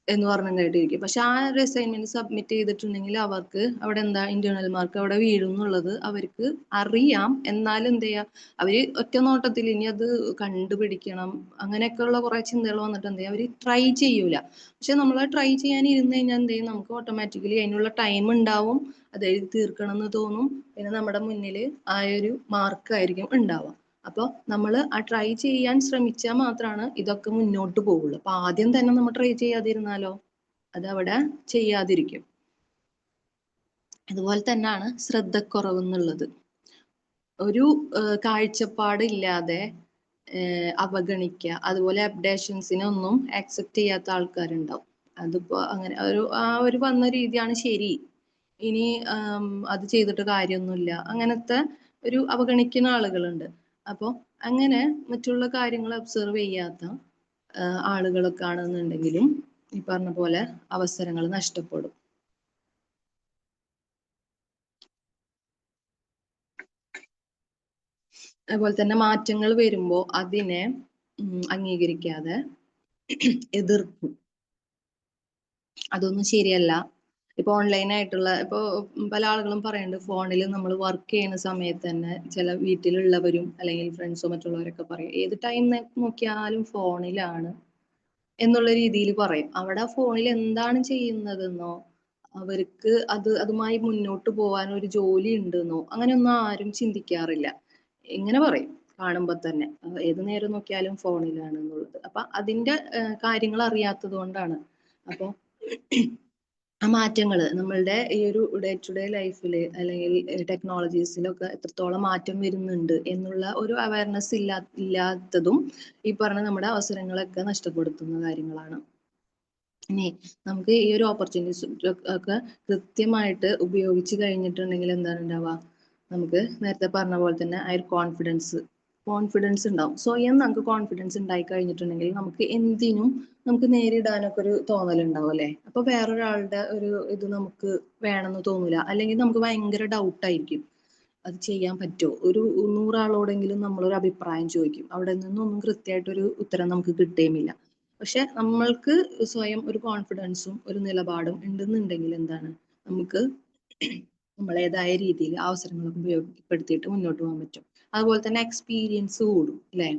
എന്ന് പറഞ്ഞിട്ടിരിക്കും. പക്ഷെ ആ ഒരു അസൈൻമെന്റ് സബ്മിറ്റ് ചെയ്തിട്ടുണ്ടെങ്കിൽ അവർക്ക് അവിടെ എന്താ ഇന്റേണൽ മാർക്ക് അവിടെ വീഴും എന്നുള്ളത് അവർക്ക് അറിയാം. എന്നാലും എന്ത് ചെയ്യാ, അവര് ഒറ്റ നോട്ടത്തിൽ ഇനി അത് കണ്ടുപിടിക്കണം അങ്ങനെയൊക്കെയുള്ള കുറെ ചിന്തകൾ വന്നിട്ട് എന്ത് ചെയ്യാം, അവര് ട്രൈ ചെയ്യൂല. പക്ഷെ നമ്മൾ ട്രൈ ചെയ്യാൻ ഇരുന്ന് കഴിഞ്ഞാൽ എന്ത് ചെയ്യും, നമുക്ക് ഓട്ടോമാറ്റിക്കലി അതിനുള്ള ടൈം ഉണ്ടാവും, അത് എഴുതി തീർക്കണം എന്ന് തോന്നും. പിന്നെ നമ്മുടെ മുന്നിൽ ആ ഒരു മാർക്കായിരിക്കും ഉണ്ടാവുക. അപ്പോൾ നമ്മൾ ആ ട്രൈ ചെയ്യാൻ ശ്രമിച്ചാൽ മാത്രമാണ് ഇതൊക്കെ മുന്നോട്ട് പോവുള്ളൂ. അപ്പൊ ആദ്യം തന്നെ നമ്മൾ ട്രൈ ചെയ്യാതിരുന്നാലോ അത് അവിടെ ചെയ്യാതിരിക്കും. അതുപോലെ തന്നെയാണ് ശ്രദ്ധക്കുറവ് എന്നുള്ളത്. ഒരു കാഴ്ചപ്പാട് ഇല്ലാതെ അവഗണിക്കുക, അതുപോലെ അപ്ഡേഷൻസിനെ ഒന്നും ആക്സെപ്റ്റ് ചെയ്യാത്ത ആൾക്കാരുണ്ടാവും. അതിപ്പോ അങ്ങനെ ആ ഒരു വന്ന രീതിയാണ് ശരി, ഇനി അത് ചെയ്തിട്ട് കാര്യമൊന്നുമില്ല, അങ്ങനത്തെ ഒരു അവഗണിക്കുന്ന ആളുകളുണ്ട്. അപ്പോൾ അങ്ങനെ മറ്റുള്ള കാര്യങ്ങൾ ഒബ്സർവ് ചെയ്യാത്ത ആളുകളൊക്കെ ആണെന്നുണ്ടെങ്കിലും ഈ പറഞ്ഞ പോലെ അവസരങ്ങൾ നഷ്ടപ്പെടും. അതുപോലെ തന്നെ മാറ്റങ്ങൾ വരുമ്പോൾ അതിനെ അംഗീകരിക്കാതെ എതിർക്കും. അതൊന്നും ശരിയല്ല. ഇപ്പൊ ഓൺലൈനായിട്ടുള്ള ഇപ്പൊ പല ആളുകളും പറയുന്നുണ്ട്, ഫോണിൽ നമ്മൾ വർക്ക് ചെയ്യുന്ന സമയത്ത് തന്നെ ചില വീട്ടിലുള്ളവരും അല്ലെങ്കിൽ ഫ്രണ്ട്സോ മറ്റുള്ളവരൊക്കെ പറയും ഏത് ടൈം നോക്കിയാലും ഫോണിലാണ് എന്നുള്ള രീതിയിൽ പറയും. അവിടെ ഫോണിൽ എന്താണ് ചെയ്യുന്നതെന്നോ അവർക്ക് അതുമായി മുന്നോട്ട് പോകാൻ ഒരു ജോലി ഉണ്ടെന്നോ അങ്ങനെയൊന്നും ആരും ചിന്തിക്കാറില്ല. ഇങ്ങനെ പറയും കാണുമ്പോൾ തന്നെ, ഏത് നേരം നോക്കിയാലും ഫോണിലാണ് എന്നുള്ളത്. അപ്പൊ അതിന്റെ കാര്യങ്ങൾ അറിയാത്തത് കൊണ്ടാണ്. അപ്പൊ ആ മാറ്റങ്ങൾ നമ്മളുടെ ഈ ഒരു ഡേ ടു ഡേ ലൈഫിൽ അല്ലെങ്കിൽ ടെക്നോളജീസിലൊക്കെ എത്രത്തോളം മാറ്റം വരുന്നുണ്ട് എന്നുള്ള ഒരു അവയർനെസ് ഇല്ലാത്തതും ഈ പറഞ്ഞ നമ്മുടെ അവസരങ്ങളൊക്കെ നഷ്ടപ്പെടുത്തുന്ന കാര്യങ്ങളാണ്. ഇനി നമുക്ക് ഈ ഒരു ഓപ്പർച്യൂണിറ്റീസ് ഒക്കെ കൃത്യമായിട്ട് ഉപയോഗിച്ച് കഴിഞ്ഞിട്ടുണ്ടെങ്കിൽ എന്താണ് ഉണ്ടാവുക, നമുക്ക് നേരത്തെ പറഞ്ഞ പോലെ തന്നെ ആ ഒരു കോൺഫിഡൻസ് ഉണ്ടാവും. സ്വയം നമുക്ക് കോൺഫിഡൻസ് ഉണ്ടായി കഴിഞ്ഞിട്ടുണ്ടെങ്കിൽ നമുക്ക് എന്തിനും നമുക്ക് നേരിടാനൊക്കെ ഒരു തോന്നലുണ്ടാവും അല്ലെ? അപ്പൊ വേറൊരാളുടെ ഒരു ഇത് നമുക്ക് വേണമെന്ന് തോന്നില്ല, അല്ലെങ്കിൽ നമുക്ക് ഭയങ്കര ഡൗട്ടായിരിക്കും അത് ചെയ്യാൻ പറ്റുമോ. ഒരു 100 ആളോടെങ്കിലും നമ്മളൊരു അഭിപ്രായം ചോദിക്കും, അവിടെ നിന്നൊന്നും കൃത്യമായിട്ടൊരു ഉത്തരം നമുക്ക് കിട്ടുകയുമില്ല. പക്ഷെ നമ്മൾക്ക് സ്വയം ഒരു കോൺഫിഡൻസും ഒരു നിലപാടും ഉണ്ടെന്നുണ്ടെങ്കിൽ എന്താണ്, നമുക്ക് നമ്മളേതായ രീതിയിൽ അവസരങ്ങളൊക്കെ ഉപയോഗപ്പെടുത്തിയിട്ട് മുന്നോട്ട് പോകാൻ പറ്റും. അതുപോലെ തന്നെ എക്സ്പീരിയൻസ് കൂടും അല്ലേ?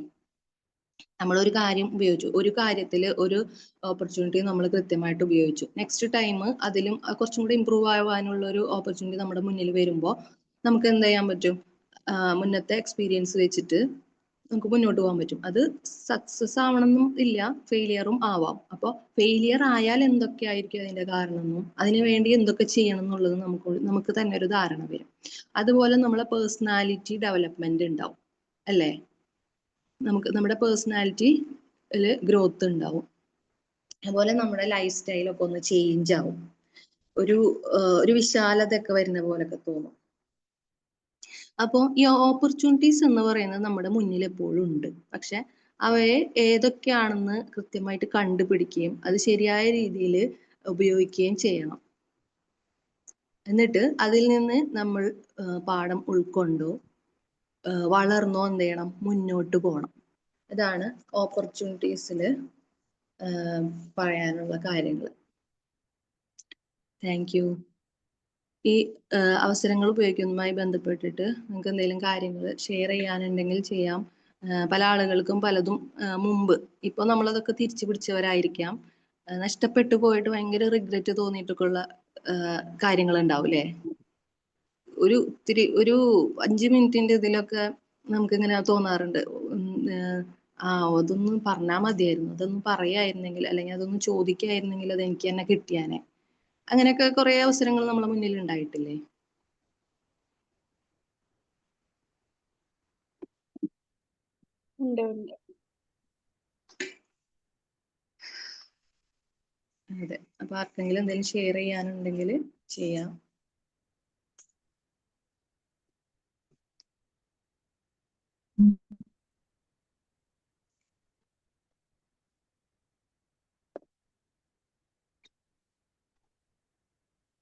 നമ്മളൊരു കാര്യം ഉപയോഗിച്ചു, ഒരു കാര്യത്തിൽ ഒരു ഓപ്പർച്യൂണിറ്റി നമ്മൾ കൃത്യമായിട്ട് ഉപയോഗിച്ചു, നെക്സ്റ്റ് ടൈം അതിലും കുറച്ചും കൂടി ഇമ്പ്രൂവ് ആവാനുള്ള ഒരു ഓപ്പർച്യൂണിറ്റി നമ്മുടെ മുന്നിൽ വരുമ്പോൾ നമുക്ക് എന്ത് ചെയ്യാൻ പറ്റും? മുന്നത്തെ എക്സ്പീരിയൻസ് വെച്ചിട്ട് നമുക്ക് മുന്നോട്ട് പോകാൻ പറ്റും. അത് സക്സസ് ആവണമെന്നും ഇല്ല, ഫെയിലിയറും ആവാം. അപ്പോൾ ഫെയിലിയർ ആയാൽ എന്തൊക്കെയായിരിക്കും അതിന്റെ കാരണമെന്നും അതിനു വേണ്ടി എന്തൊക്കെ ചെയ്യണം എന്നുള്ളത് നമുക്ക് തന്നെ ഒരു ധാരണ വരും. അതുപോലെ നമ്മളെ പേഴ്സണാലിറ്റി ഡെവലപ്മെന്റ് ഉണ്ടാവും അല്ലേ? നമ്മുടെ പേഴ്സണാലിറ്റിയിൽ ഗ്രോത്ത് ഉണ്ടാവും. അതുപോലെ നമ്മുടെ ലൈഫ് സ്റ്റൈലൊക്കെ ഒന്ന് ചേഞ്ച് ആവും. ഒരു വിശാലതയൊക്കെ വരുന്ന പോലൊക്കെ തോന്നും. അപ്പോൾ ഈ ഓപ്പർച്യൂണിറ്റീസ് എന്ന് പറയുന്നത് നമ്മുടെ മുന്നിൽ എപ്പോഴും ഉണ്ട്. പക്ഷെ അവയെ ഏതൊക്കെയാണെന്ന് കൃത്യമായിട്ട് കണ്ടുപിടിക്കുകയും അത് ശരിയായ രീതിയിൽ ഉപയോഗിക്കുകയും ചെയ്യണം. എന്നിട്ട് അതിൽ നിന്ന് നമ്മൾ പാഠം ഉൾക്കൊണ്ടോ വളർന്നോ എന്ത് ചെയ്യണം? മുന്നോട്ട് പോകണം. ഇതാണ് ഓപ്പർച്യൂണിറ്റീസിൽ പറയാനുള്ള കാര്യങ്ങൾ. Thank you. ഈ അവസരങ്ങൾ ഉപയോഗിക്കുന്നതുമായി ബന്ധപ്പെട്ടിട്ട് നിങ്ങൾക്ക് എന്തെങ്കിലും കാര്യങ്ങൾ ഷെയർ ചെയ്യാനുണ്ടെങ്കിൽ ചെയ്യാം. പല ആളുകൾക്കും പലതും മുമ്പ്, ഇപ്പോൾ നമ്മളതൊക്കെ തിരിച്ചു പിടിച്ചവരായിരിക്കാം, നഷ്ടപ്പെട്ടു പോയിട്ട് ഭയങ്കര റിഗ്രറ്റ് തോന്നിയിട്ടൊക്കെ ഉള്ള കാര്യങ്ങൾ ഉണ്ടാവും അല്ലേ? ഒരു 5 മിനിറ്റിന്റെ ഇതിലൊക്കെ നമുക്കിങ്ങനെ തോന്നാറുണ്ട്, അതൊന്നും പറഞ്ഞാൽ മതിയായിരുന്നു, അതൊന്നും പറയായിരുന്നെങ്കിൽ, അല്ലെങ്കിൽ അതൊന്നും ചോദിക്കായിരുന്നെങ്കിൽ അത് എനിക്ക് തന്നെ കിട്ടിയാനെ. അങ്ങനെയൊക്കെ കുറെ അവസരങ്ങൾ നമ്മളെ മുന്നിൽ ഉണ്ടായിട്ടില്ലേ? ഉണ്ട് ഉണ്ട്. അതെ. അപ്പൊ ആർക്കെങ്കിലും എന്തെങ്കിലും ഷെയർ ചെയ്യാനുണ്ടെങ്കിൽ ചെയ്യാം.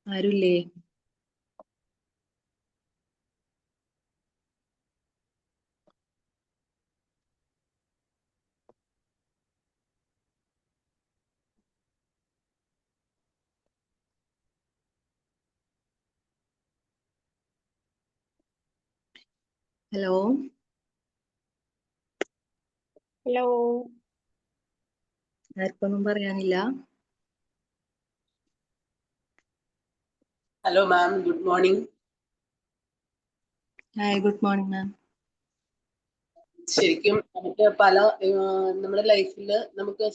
ആരുല്ലേ? Hello, hello. ആർക്കൊന്നും പറയാനില്ല? Hello ma'am, good morning. Hi, good morning ma'am. ശരിക്കും നമുക്ക് നമ്മുടെ ലൈഫിൽ നമുക്ക്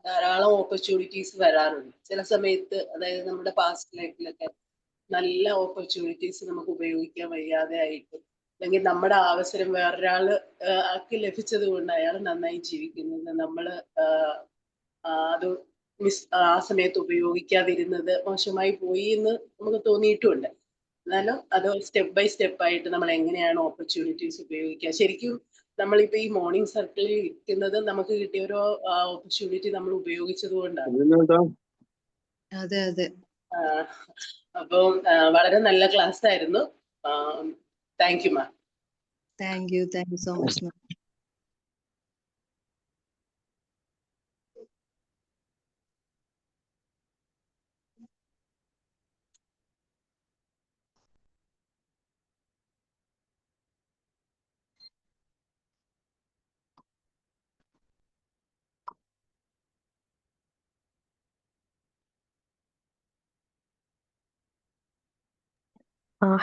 ധാരാളം ഓപ്പർച്യൂണിറ്റീസ് വരാറുണ്ട്. ചില സമയത്ത്, അതായത് നമ്മുടെ പാസ്റ്റ് ലൈഫിലൊക്കെ നല്ല ഓപ്പർച്യൂണിറ്റീസ് നമുക്ക് ഉപയോഗിക്കാൻ വയ്യാതെ ആയിട്ട്, അല്ലെങ്കിൽ നമ്മുടെ അവസരം വേറൊരാള് ആൾക്ക് ലഭിച്ചത് കൊണ്ട് അയാൾ നന്നായി ജീവിക്കുന്നത്, നമ്മള് അത് ആ സമയത്ത് ഉപയോഗിക്കാതിരുന്നത് മോശമായി പോയി എന്ന് നമുക്ക് തോന്നിയിട്ടുമുണ്ട്. എന്നാലും അത് സ്റ്റെപ്പ് ബൈ സ്റ്റെപ്പ് ആയിട്ട് നമ്മൾ എങ്ങനെയാണ് ഓപ്പർച്യൂണിറ്റീസ് ഉപയോഗിക്കുക. ശരിക്കും നമ്മളിപ്പോ ഈ മോർണിംഗ് സർക്കിളിൽ ഇരിക്കുന്നത് നമുക്ക് കിട്ടിയ ഒരു ഓപ്പർച്യൂണിറ്റി നമ്മൾ ഉപയോഗിച്ചത് കൊണ്ടാണ്. അതെ അതെ. അപ്പം വളരെ നല്ല ക്ലാസ് ആയിരുന്നു. Thank you ma'am. Thank you so much ma'am.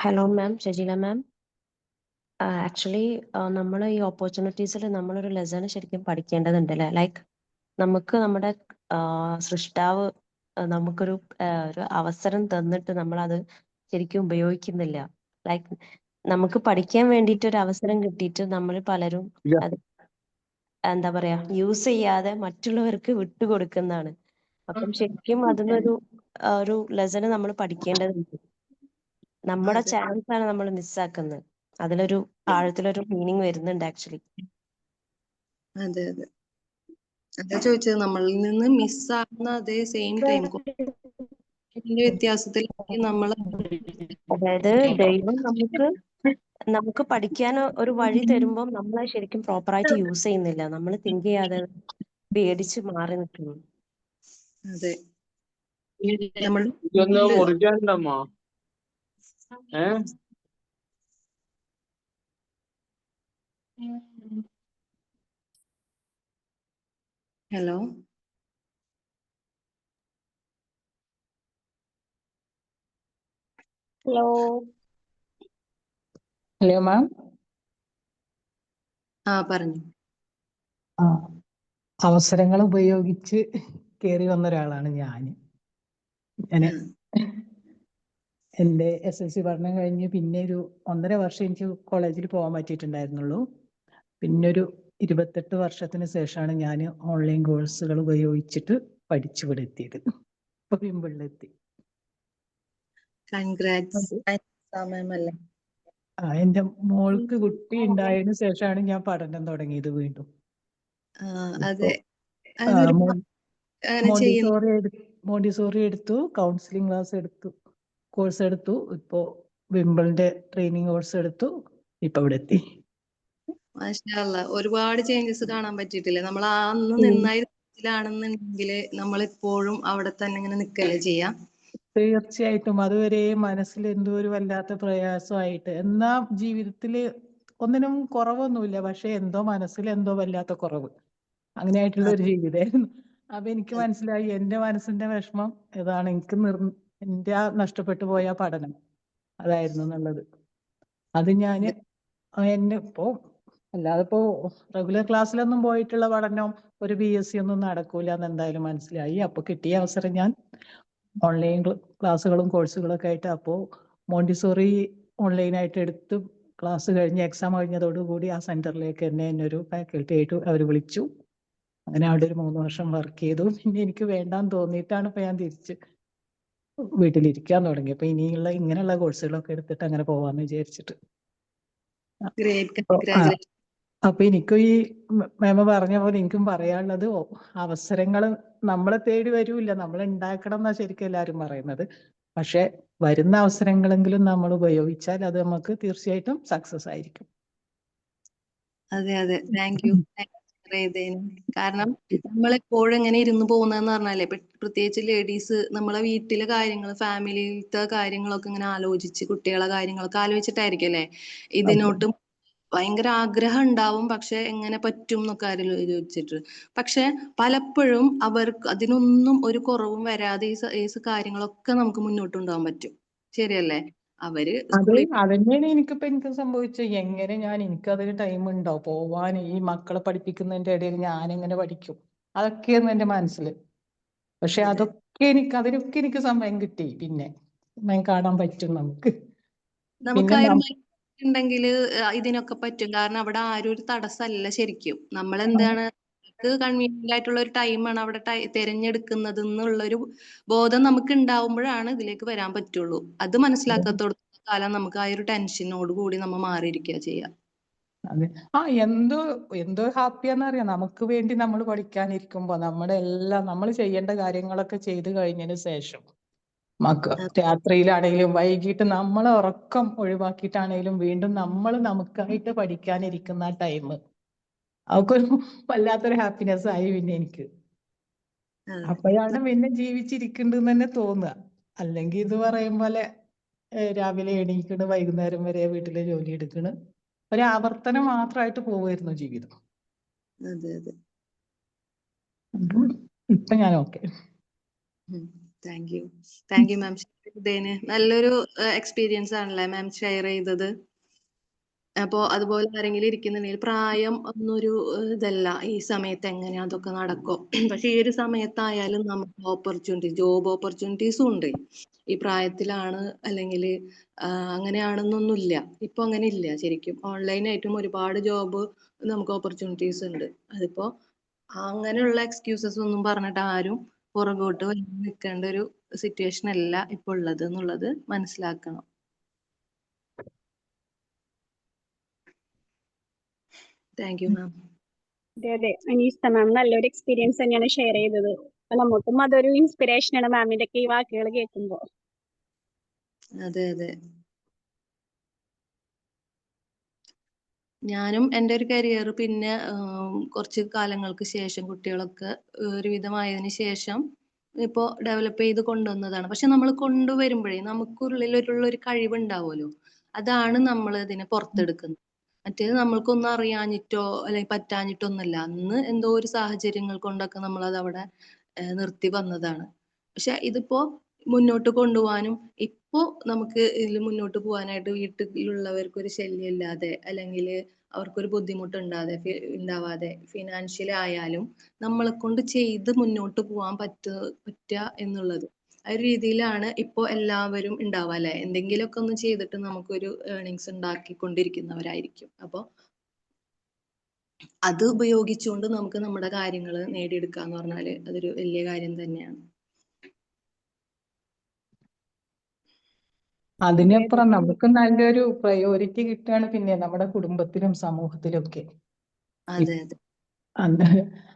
Hello ma'am, Shajeela ma'am. Actually നമ്മൾ ഈ ഓപ്പർച്യൂണിറ്റീസിൽ നമ്മളൊരു ലെസൺ ശരിക്കും പഠിക്കേണ്ടതുണ്ട് അല്ലേ? ലൈക്ക് നമുക്ക് നമ്മുടെ സൃഷ്ടാവ് നമുക്കൊരു ഒരു അവസരം തന്നിട്ട് നമ്മളത് ശരിക്കും ഉപയോഗിക്കുന്നില്ല. ലൈക്ക് നമുക്ക് പഠിക്കാൻ വേണ്ടിയിട്ട് ഒരു അവസരം കിട്ടിയിട്ട് നമ്മൾ പലരും അത് എന്താ പറയാ യൂസ് ചെയ്യാതെ മറ്റുള്ളവർക്ക് വിട്ടുകൊടുക്കുന്നതാണ്. അപ്പം ശരിക്കും അതിനൊരു ഒരു ലെസൺ നമ്മൾ പഠിക്കേണ്ടതുണ്ട്. നമ്മുടെ അതെ ചാൻസ് ആണ് നമ്മൾ മിസ്സാക്കുന്നത്. അതിലൊരു ആഴത്തിലൊരു മീനിങ് വരുന്നുണ്ട് ആക്ച്വലി. അതെ അതെ. അതാ ചോദിച്ചത്, നമ്മളിൽ നിന്ന് മിസ്സാകുന്ന അതേ സെയിം ടൈം വ്യത്യാസത്തിൽ നമ്മൾ അതായത് ദൈവം നമുക്ക് പഠിക്കാൻ ഒരു വഴി തരുമ്പോൾ നമ്മൾ ശരിക്കും പ്രോപ്പറായിട്ട് യൂസ് ചെയ്യുന്നില്ല. നമ്മൾ തിങ്ക് ചെയ്യാതെ പേടിച്ച് മാറി നിൽക്കുന്നു. അതെ. നമ്മൾ ഇതൊന്ന് മുറിക്കാനുണ്ടമ്മ. ഹലോ. ഹലോ. Hello ma'am. പറഞ്ഞു. അവസരങ്ങൾ ഉപയോഗിച്ച് കയറി വന്ന ഒരാളാണ് ഞാൻ. എൻ്റെ SSLC പഠനം കഴിഞ്ഞ് പിന്നെ ഒരു 1.5 വർഷം എനിക്ക് കോളേജിൽ പോകാൻ പറ്റിയിട്ടുണ്ടായിരുന്നുള്ളൂ. പിന്നെ ഒരു 28 വർഷത്തിന് ശേഷമാണ് ഞാൻ ഓൺലൈൻ കോഴ്സുകൾ ഉപയോഗിച്ചിട്ട് പഠിച്ചിവിടെ എത്തിയത്. ഇപ്പൊ പിമ്പിളിലെത്തി. എന്റെ മോൾക്ക് കുട്ടി ഉണ്ടായതിനു ശേഷമാണ് ഞാൻ പഠനം തുടങ്ങിയത് വീണ്ടും. മോണ്ടിസോറി എടുത്തു, കൗൺസിലിംഗ് കോഴ്സ് എടുത്തു, ഇപ്പോ വിംബിളിന്റെ ട്രെയിനിങ് കോഴ്സ് എടുത്തു, ഇപ്പൊ ഇവിടെ എത്തി. ഒരുപാട് ചേഞ്ചസ് കാണാൻ പറ്റിയിട്ടില്ലേ? നമ്മൾ അന്ന് നിന്നായിരുന്നെങ്കിൽ നമ്മൾ ഇപ്പോഴും അവിടെ തന്നെ ഇങ്ങനെ നിൽക്കല്ലേ ചെയ്യാം. തീർച്ചയായിട്ടും. അതുവരെ മനസ്സിൽ എന്തോ ഒരു വല്ലാത്ത പ്രയാസമായിട്ട്, എന്നാ ജീവിതത്തില് ഒന്നിനും കുറവൊന്നുമില്ല, പക്ഷെ എന്തോ മനസ്സിൽ എന്തോ വല്ലാത്ത കുറവ്, അങ്ങനെയായിട്ടുള്ള ഒരു ജീവിതമായിരുന്നു. അപ്പൊ എനിക്ക് മനസ്സിലായി എന്റെ മനസ്സിന്റെ വിഷമം ഏതാണ്, എനിക്ക് എന്റെ ആ നഷ്ടപ്പെട്ടു പോയ പഠനം അതായിരുന്നു എന്നുള്ളത്. അത് ഞാന് എന്നെ അല്ലാതെ ഇപ്പോ റെഗുലർ ക്ലാസ്സിലൊന്നും പോയിട്ടുള്ള പഠനം ഒരു BSc ഒന്നും നടക്കൂല എന്ന് എന്തായാലും മനസ്സിലായി. അപ്പൊ കിട്ടിയ അവസരം ഞാൻ ഓൺലൈൻ ക്ലാസ്സുകളും കോഴ്സുകളൊക്കെ ആയിട്ട്, അപ്പോൾ മോണ്ടിസോറി ഓൺലൈനായിട്ട് എടുത്ത് ക്ലാസ് കഴിഞ്ഞ് എക്സാം കഴിഞ്ഞതോടുകൂടി ആ സെന്ററിലേക്ക് എന്നെ ഒരു ഫാക്കൽറ്റി ആയിട്ട് അവർ വിളിച്ചു. അങ്ങനെ അവിടെ ഒരു 3 വർഷം വർക്ക് ചെയ്തു. പിന്നെ എനിക്ക് വേണ്ടാന്ന് തോന്നിയിട്ടാണ് ഇപ്പൊ ഞാൻ തിരിച്ച് വീട്ടിലിരിക്കാൻ തുടങ്ങി. അപ്പൊ ഇങ്ങനെയുള്ള കോഴ്സുകളൊക്കെ എടുത്തിട്ട് അങ്ങനെ പോവാന്ന് വിചാരിച്ചിട്ട്. അപ്പൊ എനിക്കും ഈ മേമ പറഞ്ഞ പോലെ എനിക്കും പറയാനുള്ളത്, അവസരങ്ങൾ നമ്മളെ തേടി വരൂല്ല, നമ്മൾ ഉണ്ടാക്കണം എന്നാ ശരിക്കും എല്ലാവരും പറയുന്നത്. പക്ഷെ വരുന്ന അവസരങ്ങളെങ്കിലും നമ്മൾ ഉപയോഗിച്ചാൽ അത് നമുക്ക് തീർച്ചയായിട്ടും സക്സസ് ആയിരിക്കും. അതെ, താങ്ക് യു. കാരണം നമ്മളെപ്പോഴും ഇങ്ങനെ ഇരുന്ന് പോകുന്നതെന്ന് പറഞ്ഞാലേ, പ്രത്യേകിച്ച് ലേഡീസ് നമ്മളെ വീട്ടിലെ കാര്യങ്ങൾ, ഫാമിലിയിലത്തെ കാര്യങ്ങളൊക്കെ ഇങ്ങനെ ആലോചിച്ച്, കുട്ടികളെ കാര്യങ്ങളൊക്കെ ആലോചിച്ചിട്ടായിരിക്കും അല്ലേ ഇതിനോട്ടും ഭയങ്കര ആഗ്രഹം ഉണ്ടാവും. പക്ഷെ എങ്ങനെ പറ്റും എന്നൊക്കെ ആലോചിച്ചിട്ട്, പക്ഷെ പലപ്പോഴും അവർക്ക് അതിനൊന്നും ഒരു കുറവും വരാതെ ഈ കാര്യങ്ങളൊക്കെ നമുക്ക് മുന്നോട്ട് കൊണ്ടുപോകാൻ പറ്റും. ശരിയല്ലേ? അതന്നെയാണ് എനിക്ക് സംഭവിച്ചത്. എങ്ങനെ എനിക്കതിന് ടൈം ഉണ്ടോ പോവാൻ? ഈ മക്കളെ പഠിപ്പിക്കുന്നതിന്റെ ഇടയിൽ ഞാൻ എങ്ങനെ പഠിക്കും? അതൊക്കെയായിരുന്നു എന്റെ മനസ്സിൽ. പക്ഷെ അതിനൊക്കെ എനിക്ക് സമയം കിട്ടി. പിന്നെ കാണാൻ പറ്റും നമുക്ക് ഉണ്ടെങ്കിൽ ഇതിനൊക്കെ പറ്റും. കാരണം അവിടെ ആരും ഒരു തടസ്സമല്ല. ശരിക്കും നമ്മൾ എന്താണ് കൺവീനിയന്റ് ആയിട്ടുള്ള ഒരു ടൈമാണ് അവിടെ തിരഞ്ഞെടുക്കുന്നത് എന്നുള്ളൊരു ബോധം നമുക്ക് ഉണ്ടാവുമ്പോഴാണ് ഇതിലേക്ക് വരാൻ പറ്റുള്ളൂ. അത് മനസ്സിലാക്കാത്തോടത്തോളം കാലം നമുക്ക് ആ ഒരു ടെൻഷനോട് കൂടി നമ്മൾ മാറിയിരിക്കുക ചെയ്യാം. അതെ. എന്തോ ഹാപ്പിയാന്നറിയാം. നമുക്ക് വേണ്ടി നമ്മൾ പഠിക്കാനിരിക്കുമ്പോ നമ്മൾ ചെയ്യേണ്ട കാര്യങ്ങളൊക്കെ ചെയ്തു കഴിഞ്ഞതിന് ശേഷം രാത്രിയിലാണെങ്കിലും വൈകിട്ട് നമ്മളെ ഉറക്കം ഒഴിവാക്കിയിട്ടാണെങ്കിലും വീണ്ടും നമ്മൾ നമുക്കായിട്ട് പഠിക്കാനിരിക്കുന്ന ടൈം, അതൊക്കൊരു വല്ലാത്തൊരു ഹാപ്പിനെസ് ആയി പിന്നെ എനിക്ക്. അപ്പോഴാണ് പിന്നെ ജീവിച്ചിരിക്കുന്നുണ്ടെന്ന് തന്നെ തോന്നുക. അല്ലെങ്കിൽ ഇത് പറയും പോലെ രാവിലെ എണീക്കണ്, വൈകുന്നേരം വരെ വീട്ടിലെ ജോലി എടുക്കണ്, ഒരു ആവർത്തനം മാത്രമായിട്ട് പോവായിരുന്നു ജീവിതം. ഇപ്പൊ ഞാൻ ഓക്കെ. Thank you ma'am. നല്ലൊരു എക്സ്പീരിയൻസ് ആണല്ലേ മാം ഷെയർ ചെയ്തത്. അപ്പോ അതുപോലെ ആരെങ്കിലും ഇരിക്കുന്നുണ്ടെങ്കിൽ, പ്രായം ഒന്നൊരു ഇതല്ല, ഈ സമയത്ത് എങ്ങനെയാ അതൊക്കെ നടക്കും. പക്ഷെ ഈ ഒരു സമയത്തായാലും നമുക്ക് ജോബ് ഓപ്പർച്യൂണിറ്റീസും ഉണ്ട്. ഈ പ്രായത്തിലാണ് അല്ലെങ്കിൽ അങ്ങനെയാണെന്നൊന്നുമില്ല. ഇപ്പൊ അങ്ങനെ ഇല്ല. ശരിക്കും ഓൺലൈനായിട്ടും ഒരുപാട് ജോബ് നമുക്ക് ഓപ്പർച്യൂണിറ്റീസ് ഉണ്ട്. അതിപ്പോ അങ്ങനെയുള്ള എക്സ്ക്യൂസസ് ഒന്നും പറഞ്ഞിട്ട് ആരും പുറകോട്ട് നിൽക്കേണ്ട ഒരു സിറ്റുവേഷൻ അല്ല ഇപ്പൊ ഉള്ളത് എന്നുള്ളത് മനസ്സിലാക്കണം. Thank you ma'am. അതെ, അനീസ മാം നല്ലൊരു എക്സ്പീരിയൻസ് തന്നെയാണ് ഷെയർ ചെയ്തത്. നമുക്കും അതൊരു ഇൻസ്പിറേഷനാണ് മാമിന്റെ ഒക്കെ ഈ വാക്കുകൾ കേൾക്കുമ്പോൾ. അതെ. ഞാനും എൻ്റെ ഒരു കരിയർ പിന്നെ കുറച്ച് കാലങ്ങൾക്ക് ശേഷം, കുട്ടികളൊക്കെ ഒരുവിധമായതിനു ശേഷം ഇപ്പോ ഡെവലപ്പ് ചെയ്ത് കൊണ്ടുവന്നതാണ്. പക്ഷെ നമ്മൾ കൊണ്ടുവരുമ്പോഴേ നമുക്കുള്ളിലുള്ള ഒരു കഴിവുണ്ടാവുമല്ലോ, അതാണ് നമ്മൾ ഇതിനെ പുറത്തെടുക്കുന്നത്. മറ്റേത് നമ്മൾക്കൊന്നും അറിയാഞ്ഞിട്ടോ അല്ലെങ്കിൽ പറ്റാഞ്ഞിട്ടോ ഒന്നല്ല. അന്ന് എന്തോ ഒരു സാഹചര്യങ്ങൾ കൊണ്ടൊക്കെ നമ്മളത് അവിടെ നിർത്തി വന്നതാണ്. പക്ഷെ ഇതിപ്പോ മുന്നോട്ട് കൊണ്ടുപോകാനും ഇപ്പോ നമുക്ക് ഇതിൽ മുന്നോട്ട് പോകാനായിട്ട് വീട്ടിലുള്ളവർക്ക് ഒരു ശല്യം ഇല്ലാതെ അല്ലെങ്കിൽ അവർക്കൊരു ബുദ്ധിമുട്ട് ഉണ്ടാവാതെ ഫിനാൻഷ്യലി ആയാലും നമ്മളെ കൊണ്ട് ചെയ്ത് മുന്നോട്ട് പോകാൻ പറ്റുക എന്നുള്ളത് ആ ഒരു രീതിയിലാണ് ഇപ്പോൾ എല്ലാവരും ഉണ്ടാവുക അല്ലെ. എന്തെങ്കിലുമൊക്കെ ഒന്ന് ചെയ്തിട്ട് നമുക്കൊരു ഏർണിങ്സ് ഉണ്ടാക്കിക്കൊണ്ടിരിക്കുന്നവരായിരിക്കും. അപ്പോൾ അത് ഉപയോഗിച്ചുകൊണ്ട് നമുക്ക് നമ്മുടെ കാര്യങ്ങൾ നേടിയെടുക്കുക എന്ന് പറഞ്ഞാൽ അതൊരു വലിയ കാര്യം തന്നെയാണ്. അതിനപ്പുറം നമുക്ക് നല്ലൊരു പ്രയോറിറ്റി കിട്ടുകയാണ് പിന്നെ നമ്മുടെ കുടുംബത്തിലും സമൂഹത്തിലും ഒക്കെ. അതെ അതെ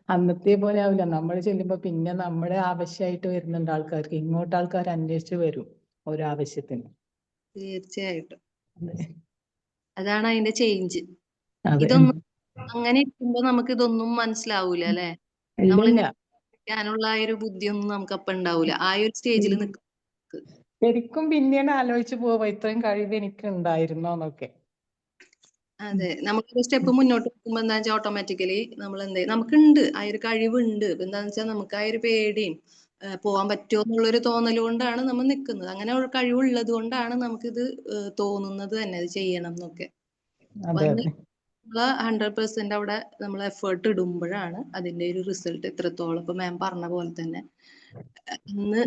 അന്നത്തെ പോലെ ആവില്ല. നമ്മൾ ചെല്ലുമ്പോ പിന്നെ നമ്മുടെ ആവശ്യമായിട്ട് വരുന്നുണ്ട് ആൾക്കാർക്ക്. ഇങ്ങോട്ട് ആൾക്കാർ അന്വേഷിച്ച് വരും ഓരോ ആവശ്യത്തിന്. തീർച്ചയായിട്ടും അതെ. അതാണ് അതിന്റെ ചേഞ്ച്. അതെ. ഇതൊന്നും അങ്ങനെ ഇരിക്കുമ്പോ നമുക്ക് ഇതൊന്നും മനസ്സിലാവൂല അല്ലെ. നമ്മൾ ഇല്ലില്ല. നുള്ള ആ ഒരു ബുദ്ധിയൊന്നും നമുക്ക് അപ്പൊ ഉണ്ടാവൂല. ആ ഒരു സ്റ്റേജിൽ നിൽക്കും. ശരിക്കും പിന്നീട് ആലോചിച്ച് പോവാ ഇത്രയും കഴിവ് എനിക്ക് ഉണ്ടായിരുന്നോ എന്നൊക്കെ. അതെ, നമ്മളൊരു സ്റ്റെപ്പ് മുന്നോട്ട് പോകുമ്പോ എന്താ വെച്ചാൽ ഓട്ടോമാറ്റിക്കലി നമ്മൾ നമുക്കുണ്ട് ആ ഒരു കഴിവുണ്ട്. എന്താന്ന് വെച്ചാൽ നമുക്ക് ആ ഒരു പേടിയും പോവാൻ പറ്റുമോ എന്നുള്ളൊരു തോന്നൽ കൊണ്ടാണ് നമ്മൾ നിൽക്കുന്നത്. അങ്ങനെ ഒരു കഴിവുള്ളത് കൊണ്ടാണ് നമുക്കിത് തോന്നുന്നത് തന്നെ ഇത് ചെയ്യണം എന്നൊക്കെ. അപ്പൊ അതെ അതിന് അതെ. 100% അവിടെ നമ്മൾ എഫേർട്ട് ഇടുമ്പോഴാണ് അതിന്റെ ഒരു റിസൾട്ട് എത്രത്തോളം. ഇപ്പൊ മാം പറഞ്ഞ പോലെ തന്നെ ഇന്ന്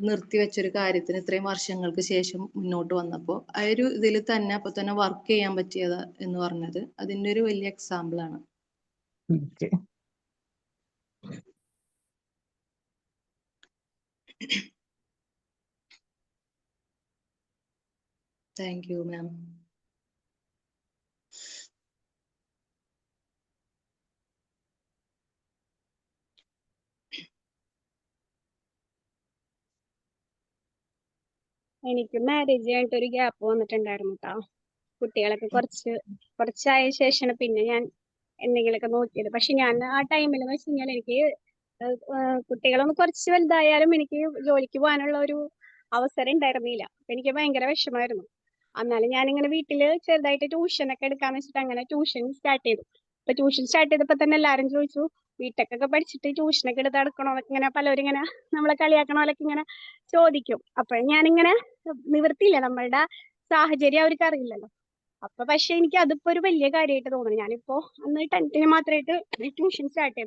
നിർത്തിവെച്ചൊരു കാര്യത്തിന് ഇത്രയും വർഷങ്ങൾക്ക് ശേഷം മുന്നോട്ട് വന്നപ്പോൾ ആ ഒരു ഇതിൽ തന്നെ അപ്പൊ തന്നെ വർക്ക് ചെയ്യാൻ പറ്റിയത് എന്ന് പറഞ്ഞത് അതിന്റെ ഒരു വലിയ എക്സാമ്പിൾ ആണ്. ഓക്കെ. Thank you ma'am. എനിക്ക് മാരേജ് കഴിഞ്ഞിട്ട് ഒരു ഗ്യാപ്പ് വന്നിട്ടുണ്ടായിരുന്നു കേട്ടോ. കുട്ടികളൊക്കെ കുറച്ചായ ശേഷമാണ് പിന്നെ ഞാൻ എന്തെങ്കിലുമൊക്കെ നോക്കിയത്. പക്ഷെ ഞാൻ ആ ടൈമിൽ എന്ന് വെച്ച് കഴിഞ്ഞാൽ എനിക്ക് കുട്ടികളൊന്ന് കുറച്ച് വലുതായാലും എനിക്ക് ജോലിക്ക് പോകാനുള്ള ഒരു അവസരം ഉണ്ടായിരുന്നില്ല. അപ്പൊ എനിക്ക് ഭയങ്കര വിഷമമായിരുന്നു. എന്നാലും ഞാനിങ്ങനെ വീട്ടിൽ ചെറുതായിട്ട് ട്യൂഷനൊക്കെ എടുക്കാന്ന് വെച്ചിട്ട് അങ്ങനെ ട്യൂഷൻ സ്റ്റാർട്ട് ചെയ്തു. അപ്പൊ ട്യൂഷൻ സ്റ്റാർട്ട് ചെയ്തപ്പോ തന്നെ എല്ലാവരും ചോദിച്ചു, ബിടെക് പഠിച്ചിട്ട് ട്യൂഷനൊക്കെ എടുത്ത് നടക്കണോ എന്നൊക്കെ ഇങ്ങനെ പലരും ഇങ്ങനെ നമ്മളെ കളിയാക്കണ പോലൊക്കെ ഇങ്ങനെ ചോദിക്കും. അപ്പൊ ഞാനിങ്ങനെ നിവൃത്തിയില്ല, നമ്മളുടെ സാഹചര്യം അവർക്ക് അറിയില്ലല്ലോ. അപ്പൊ പക്ഷെ എനിക്ക് അതിപ്പോ ഒരു വലിയ കാര്യമായിട്ട് തോന്നുന്നു. ഞാനിപ്പോ അന്ന് 10th മാത്രമായിട്ട് ട്യൂഷൻ സ്റ്റാർട്ട്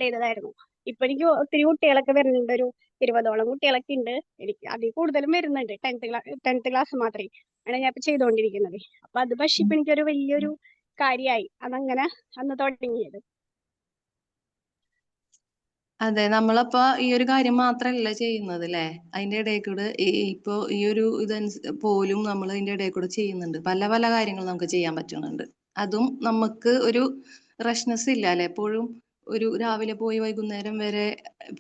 ചെയ്തതായിരുന്നു. ഇപ്പൊ എനിക്ക് ഒത്തിരി കുട്ടികളൊക്കെ വരുന്നുണ്ട്. ഒരു 20ഓളം കുട്ടികളൊക്കെ ഉണ്ട്. എനിക്ക് അതിൽ കൂടുതലും വരുന്നുണ്ട്. 10th ക്ലാസ് മാത്രമേ ആണ് ഞാൻ ഇപ്പൊ ചെയ്തുകൊണ്ടിരിക്കുന്നത്. അപ്പൊ അത് പക്ഷെ ഇപ്പൊ എനിക്കൊരു വലിയൊരു കാര്യമായി അതങ്ങനെ അന്ന് തുടങ്ങിയത്. അതെ, നമ്മളപ്പോ ഈ ഒരു കാര്യം മാത്രല്ല ചെയ്യുന്നത് അല്ലെ. അതിന്റെ ഇടയിൽ കൂടെ ഇപ്പൊ ഈ ഒരു പോലും നമ്മൾ അതിന്റെ ഇടയിൽ കൂടെ ചെയ്യുന്നുണ്ട്. പല പല കാര്യങ്ങൾ നമുക്ക് ചെയ്യാൻ പറ്റുന്നുണ്ട്. അതും നമുക്ക് ഒരു റഷ്നെസ് ഇല്ല അല്ലെ. എപ്പോഴും ഒരു രാവിലെ പോയി വൈകുന്നേരം വരെ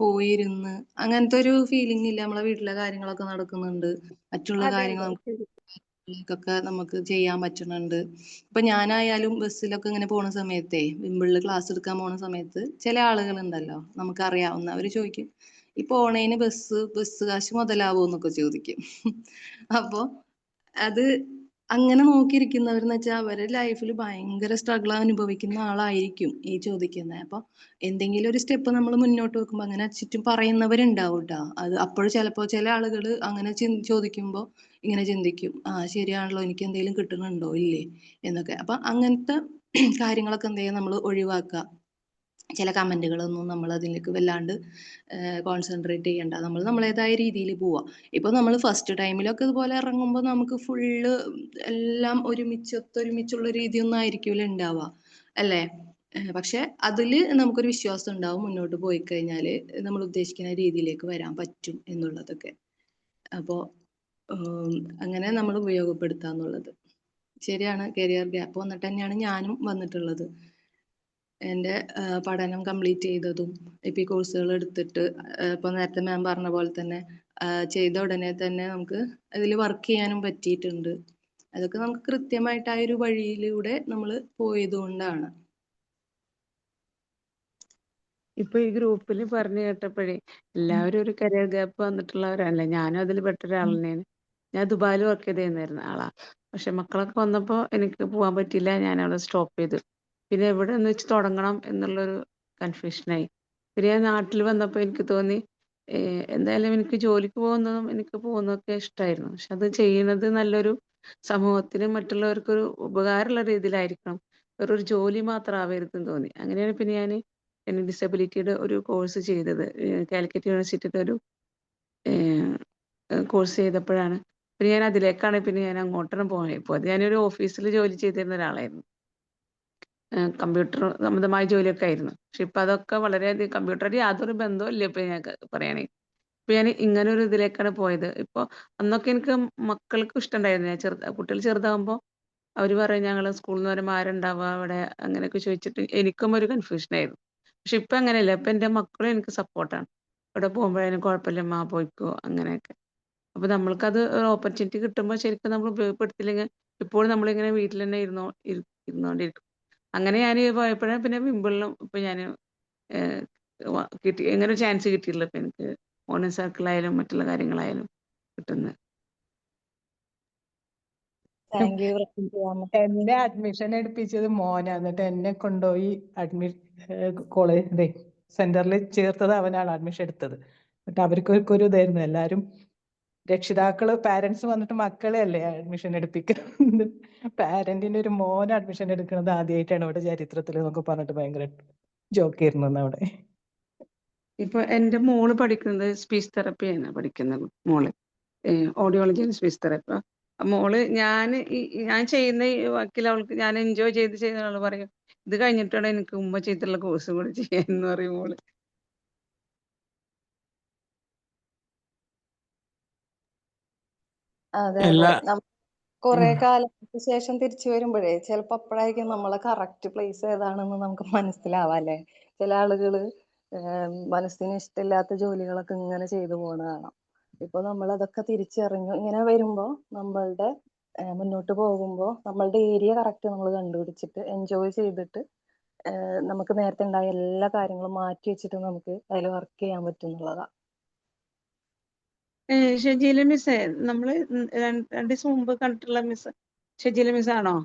പോയിരുന്ന് അങ്ങനത്തെ ഒരു ഫീലിംഗ് ഇല്ല. നമ്മളെ വീട്ടിലെ കാര്യങ്ങളൊക്കെ നടക്കുന്നുണ്ട്. മറ്റുള്ള അതെ കാര്യങ്ങൾ അതെ ശരി. ഒക്കെ നമുക്ക് ചെയ്യാൻ പറ്റുന്നുണ്ട്. ഇപ്പൊ ഞാനായാലും ബസ്സിലൊക്കെ ഇങ്ങനെ പോണ സമയത്തേ വിമ്പിളില് ക്ലാസ് എടുക്കാൻ പോണ സമയത്ത് ചില ആളുകൾ ഉണ്ടല്ലോ നമുക്കറിയാവുന്ന അവര് ചോദിക്കും, ഈ പോണേന് ബസ് കാശ് മുതലാവോ എന്നൊക്കെ ചോദിക്കും. അപ്പൊ അത് അങ്ങനെ നോക്കിയിരിക്കുന്നവരെന്ന് വെച്ചാൽ അവരുടെ ലൈഫിൽ ഭയങ്കര സ്ട്രഗിൾ അനുഭവിക്കുന്ന ആളായിരിക്കും ഈ ചോദിക്കുന്നത്. അപ്പൊ എന്തെങ്കിലും ഒരു സ്റ്റെപ്പ് നമ്മൾ മുന്നോട്ട് വെക്കുമ്പോൾ അങ്ങനെ ചുറ്റും പറയുന്നവരുണ്ടാവും കേട്ടോ. അത് അപ്പോഴും ചിലപ്പോൾ ചില ആളുകൾ അങ്ങനെ ചോദിക്കുമ്പോൾ ഇങ്ങനെ ചിന്തിക്കും, ആ ശരിയാണല്ലോ, എനിക്ക് എന്തെങ്കിലും കിട്ടുന്നുണ്ടോ ഇല്ലേ എന്നൊക്കെ. അപ്പൊ അങ്ങനത്തെ കാര്യങ്ങളൊക്കെ എന്ത് ചെയ്യാം നമ്മൾ ഒഴിവാക്കുക. ചില കമന്റുകളൊന്നും നമ്മൾ അതിലേക്ക് വല്ലാണ്ട് കോൺസെൻട്രേറ്റ് ചെയ്യണ്ട. നമ്മൾ നമ്മളേതായ രീതിയിൽ പോവാം. ഇപ്പൊ നമ്മൾ ഫസ്റ്റ് ടൈമിലൊക്കെ ഇതുപോലെ ഇറങ്ങുമ്പോൾ നമുക്ക് ഫുള്ള് എല്ലാം ഒത്തൊരുമിച്ചുള്ള രീതിയൊന്നും ആയിരിക്കില്ല ഉണ്ടാവുക അല്ലേ. പക്ഷെ അതില് നമുക്കൊരു വിശ്വാസം ഉണ്ടാവും, മുന്നോട്ട് പോയി കഴിഞ്ഞാല് നമ്മൾ ഉദ്ദേശിക്കുന്ന രീതിയിലേക്ക് വരാൻ പറ്റും എന്നുള്ളതൊക്കെ. അപ്പോ അങ്ങനെ നമ്മൾ ഉപയോഗപ്പെടുത്താന്നുള്ളത് ശരിയാണ്. കരിയർ ഗ്യാപ്പ് വന്നിട്ട് തന്നെയാണ് ഞാനും വന്നിട്ടുള്ളത്. എൻ്റെ പഠനം കംപ്ലീറ്റ് ചെയ്തതും ഇപ്പൊ ഈ കോഴ്സുകൾ എടുത്തിട്ട് ഇപ്പൊ നേരത്തെ മാം പറഞ്ഞ പോലെ തന്നെ ചെയ്ത ഉടനെ തന്നെ നമുക്ക് അതിൽ വർക്ക് ചെയ്യാനും പറ്റിയിട്ടുണ്ട്. അതൊക്കെ നമുക്ക് കൃത്യമായിട്ട് ആ ഒരു വഴിയിലൂടെ നമ്മൾ പോയത് കൊണ്ടാണ്. ഇപ്പൊ ഈ ഗ്രൂപ്പിൽ പറഞ്ഞു കേട്ടപ്പോഴേ എല്ലാവരും ഒരു കരിയർ ഗ്യാപ്പ് വന്നിട്ടുള്ളവരല്ലേ. ഞാനും അതിൽ പെട്ട ഒരാൾ തന്നെയാണ്. ഞാൻ ദുബായിൽ വർക്ക് ചെയ്തിരുന്ന ആളാ. പക്ഷെ മക്കളൊക്കെ വന്നപ്പോൾ എനിക്ക് പോകാൻ പറ്റിയില്ല, ഞാൻ അവിടെ സ്റ്റോപ്പ് ചെയ്തു. പിന്നെ എവിടെ നിന്ന് വെച്ച് തുടങ്ങണം എന്നുള്ളൊരു കൺഫ്യൂഷനായി. പിന്നെ ഞാൻ നാട്ടിൽ വന്നപ്പോൾ എനിക്ക് തോന്നി എന്തായാലും എനിക്ക് ജോലിക്ക് പോകുന്നതും എനിക്ക് പോകുന്നതൊക്കെ ഇഷ്ടമായിരുന്നു, പക്ഷെ അത് ചെയ്യുന്നത് നല്ലൊരു സമൂഹത്തിന് മറ്റുള്ളവർക്കൊരു ഉപകാരമുള്ള രീതിയിലായിരിക്കണം, വേറൊരു ജോലി മാത്രം ആവരുതെന്ന് തോന്നി. അങ്ങനെയാണ് പിന്നെ ഞാൻ ഡിസബിലിറ്റിയുടെ ഒരു കോഴ്സ് ചെയ്തത്. കാലിക്കറ്റ് യൂണിവേഴ്സിറ്റിയുടെ ഒരു കോഴ്സ് ചെയ്തപ്പോഴാണ് പിന്നെ ഞാൻ അതിലേക്കാണ് പിന്നെ ഞാൻ അങ്ങോട്ടാണ് പോയത്. ഇപ്പോൾ അത് ഞാനൊരു ഓഫീസിൽ ജോലി ചെയ്തിരുന്ന ഒരാളായിരുന്നു, കമ്പ്യൂട്ടർ സംബന്ധമായ ജോലിയൊക്കെ ആയിരുന്നു. പക്ഷെ ഇപ്പം അതൊക്കെ വളരെയധികം കമ്പ്യൂട്ടറായിട്ട് യാതൊരു ബന്ധവും ഇല്ല ഇപ്പം ഞാൻ പറയുകയാണെങ്കിൽ. ഇപ്പം ഞാൻ ഇങ്ങനെ ഒരു ഇതിലേക്കാണ് പോയത്. ഇപ്പോൾ അന്നൊക്കെ എനിക്ക് മക്കൾക്കും ഇഷ്ടമുണ്ടായിരുന്നു. ഞാൻ കുട്ടികൾ ചെറുതാകുമ്പോൾ അവർ പറയും ഞങ്ങൾ സ്കൂളിൽ നിന്ന് വരുമ്പോൾ ആരുണ്ടാവുക അവിടെ അങ്ങനെയൊക്കെ ചോദിച്ചിട്ട് എനിക്കും ഒരു കൺഫ്യൂഷനായിരുന്നു. പക്ഷെ ഇപ്പം അങ്ങനെയല്ല, ഇപ്പം എൻ്റെ മക്കളും എനിക്ക് സപ്പോർട്ടാണ്. ഇവിടെ പോകുമ്പോഴതിന് കുഴപ്പമില്ല അമ്മ പോയിക്കോ അങ്ങനെയൊക്കെ. അപ്പോൾ നമ്മൾക്കത് ഒരു ഓപ്പർച്യൂണിറ്റി കിട്ടുമ്പോൾ ശരിക്കും നമ്മൾ ഉപയോഗപ്പെടുത്തില്ലെങ്കിൽ ഇപ്പോഴും നമ്മളിങ്ങനെ വീട്ടിൽ തന്നെ ഇരുന്നുകൊണ്ടിരിക്കും. അങ്ങനെ ഞാൻ പോയപ്പോഴാണ് പിന്നെ വിമ്പിളിലും ഇപ്പം ഞാൻ കിട്ടി, എങ്ങനെ ഒരു ചാൻസ് കിട്ടിയിട്ടില്ല ഇപ്പം എനിക്ക് ഓൺലൈൻ സർക്കിളായാലും മറ്റുള്ള കാര്യങ്ങളായാലും കിട്ടുന്നത്. Thank you. എന്നെ അഡ്മിഷൻ എടുപ്പിച്ചത് മോനാ, എന്നിട്ട് എന്നെ കൊണ്ടുപോയി കോളേജ് സെന്ററിൽ ചേർത്തത് അവനാണ് അഡ്മിഷൻ എടുത്തത്. എന്നിട്ട് അവർക്കൊക്കെ ഒരു ഇതായിരുന്നു, എല്ലാരും രക്ഷിതാക്കള് പാരന്റ്സ് വന്നിട്ട് മക്കളെ അല്ലേ അഡ്മിഷൻ എടുപ്പിക്കുന്നത്, പാരന്റിന്റെ ഒരു മോൻ അഡ്മിഷൻ എടുക്കുന്നത് ആദ്യമായിട്ടാണ് ഇവിടെ ചരിത്രത്തിൽ എന്നൊക്കെ പറഞ്ഞിട്ട് ഭയങ്കര ജോക്കായിരുന്നു അവിടെ. ഇപ്പൊ എൻ്റെ മോള് പഠിക്കുന്നത് സ്പീച്ച് തെറപ്പിയാണ് പഠിക്കുന്നത്. മോള് ഓഡിയോളജി ആൻഡ് സ്പീച്ച് തെറപ്പി. മോള് ഞാൻ ചെയ്യുന്ന ഈ വർക്കിൽ അവൾക്ക് ഞാൻ എൻജോയ് ചെയ്യുന്ന ആൾ പറയും ഇത് കഴിഞ്ഞിട്ടാണ് എനിക്ക് മുമ്പ് ചെയ്തിട്ടുള്ള കോഴ്സും കൂടി ചെയ്യാന്ന് പറയും മോള്. അതെ എല്ലാ അതെ, കുറെ കാലത്തിന് ശേഷം തിരിച്ചു വരുമ്പോഴേ ചിലപ്പോ അപ്പോഴായിരിക്കും നമ്മളെ കറക്റ്റ് പ്ലേസ് ഏതാണെന്ന് നമുക്ക് മനസ്സിലാവാല്ലേ. ചില ആളുകള് മനസ്സിന് ഇഷ്ടമില്ലാത്ത ജോലികളൊക്കെ ഇങ്ങനെ ചെയ്തു പോണ കാണാം. ഇപ്പൊ നമ്മൾ അതൊക്കെ തിരിച്ചറിഞ്ഞു ഇങ്ങനെ വരുമ്പോ നമ്മളുടെ മുന്നോട്ട് പോകുമ്പോൾ നമ്മളുടെ ഏരിയ കറക്റ്റ് നമ്മൾ കണ്ടുപിടിച്ചിട്ട് എൻജോയ് ചെയ്തിട്ട് നമുക്ക് നേരത്തെ ഉണ്ടായ എല്ലാ കാര്യങ്ങളും മാറ്റി വെച്ചിട്ട് നമുക്ക് അതിൽ വർക്ക് ചെയ്യാൻ പറ്റുന്നുള്ളതാ. ഷജീല മിസ്സേ, നമ്മള് രണ്ട് ദിവസം മുമ്പ് കണ്ടിട്ടുള്ള മിസ് ഷജീല മിസ് ആണോ?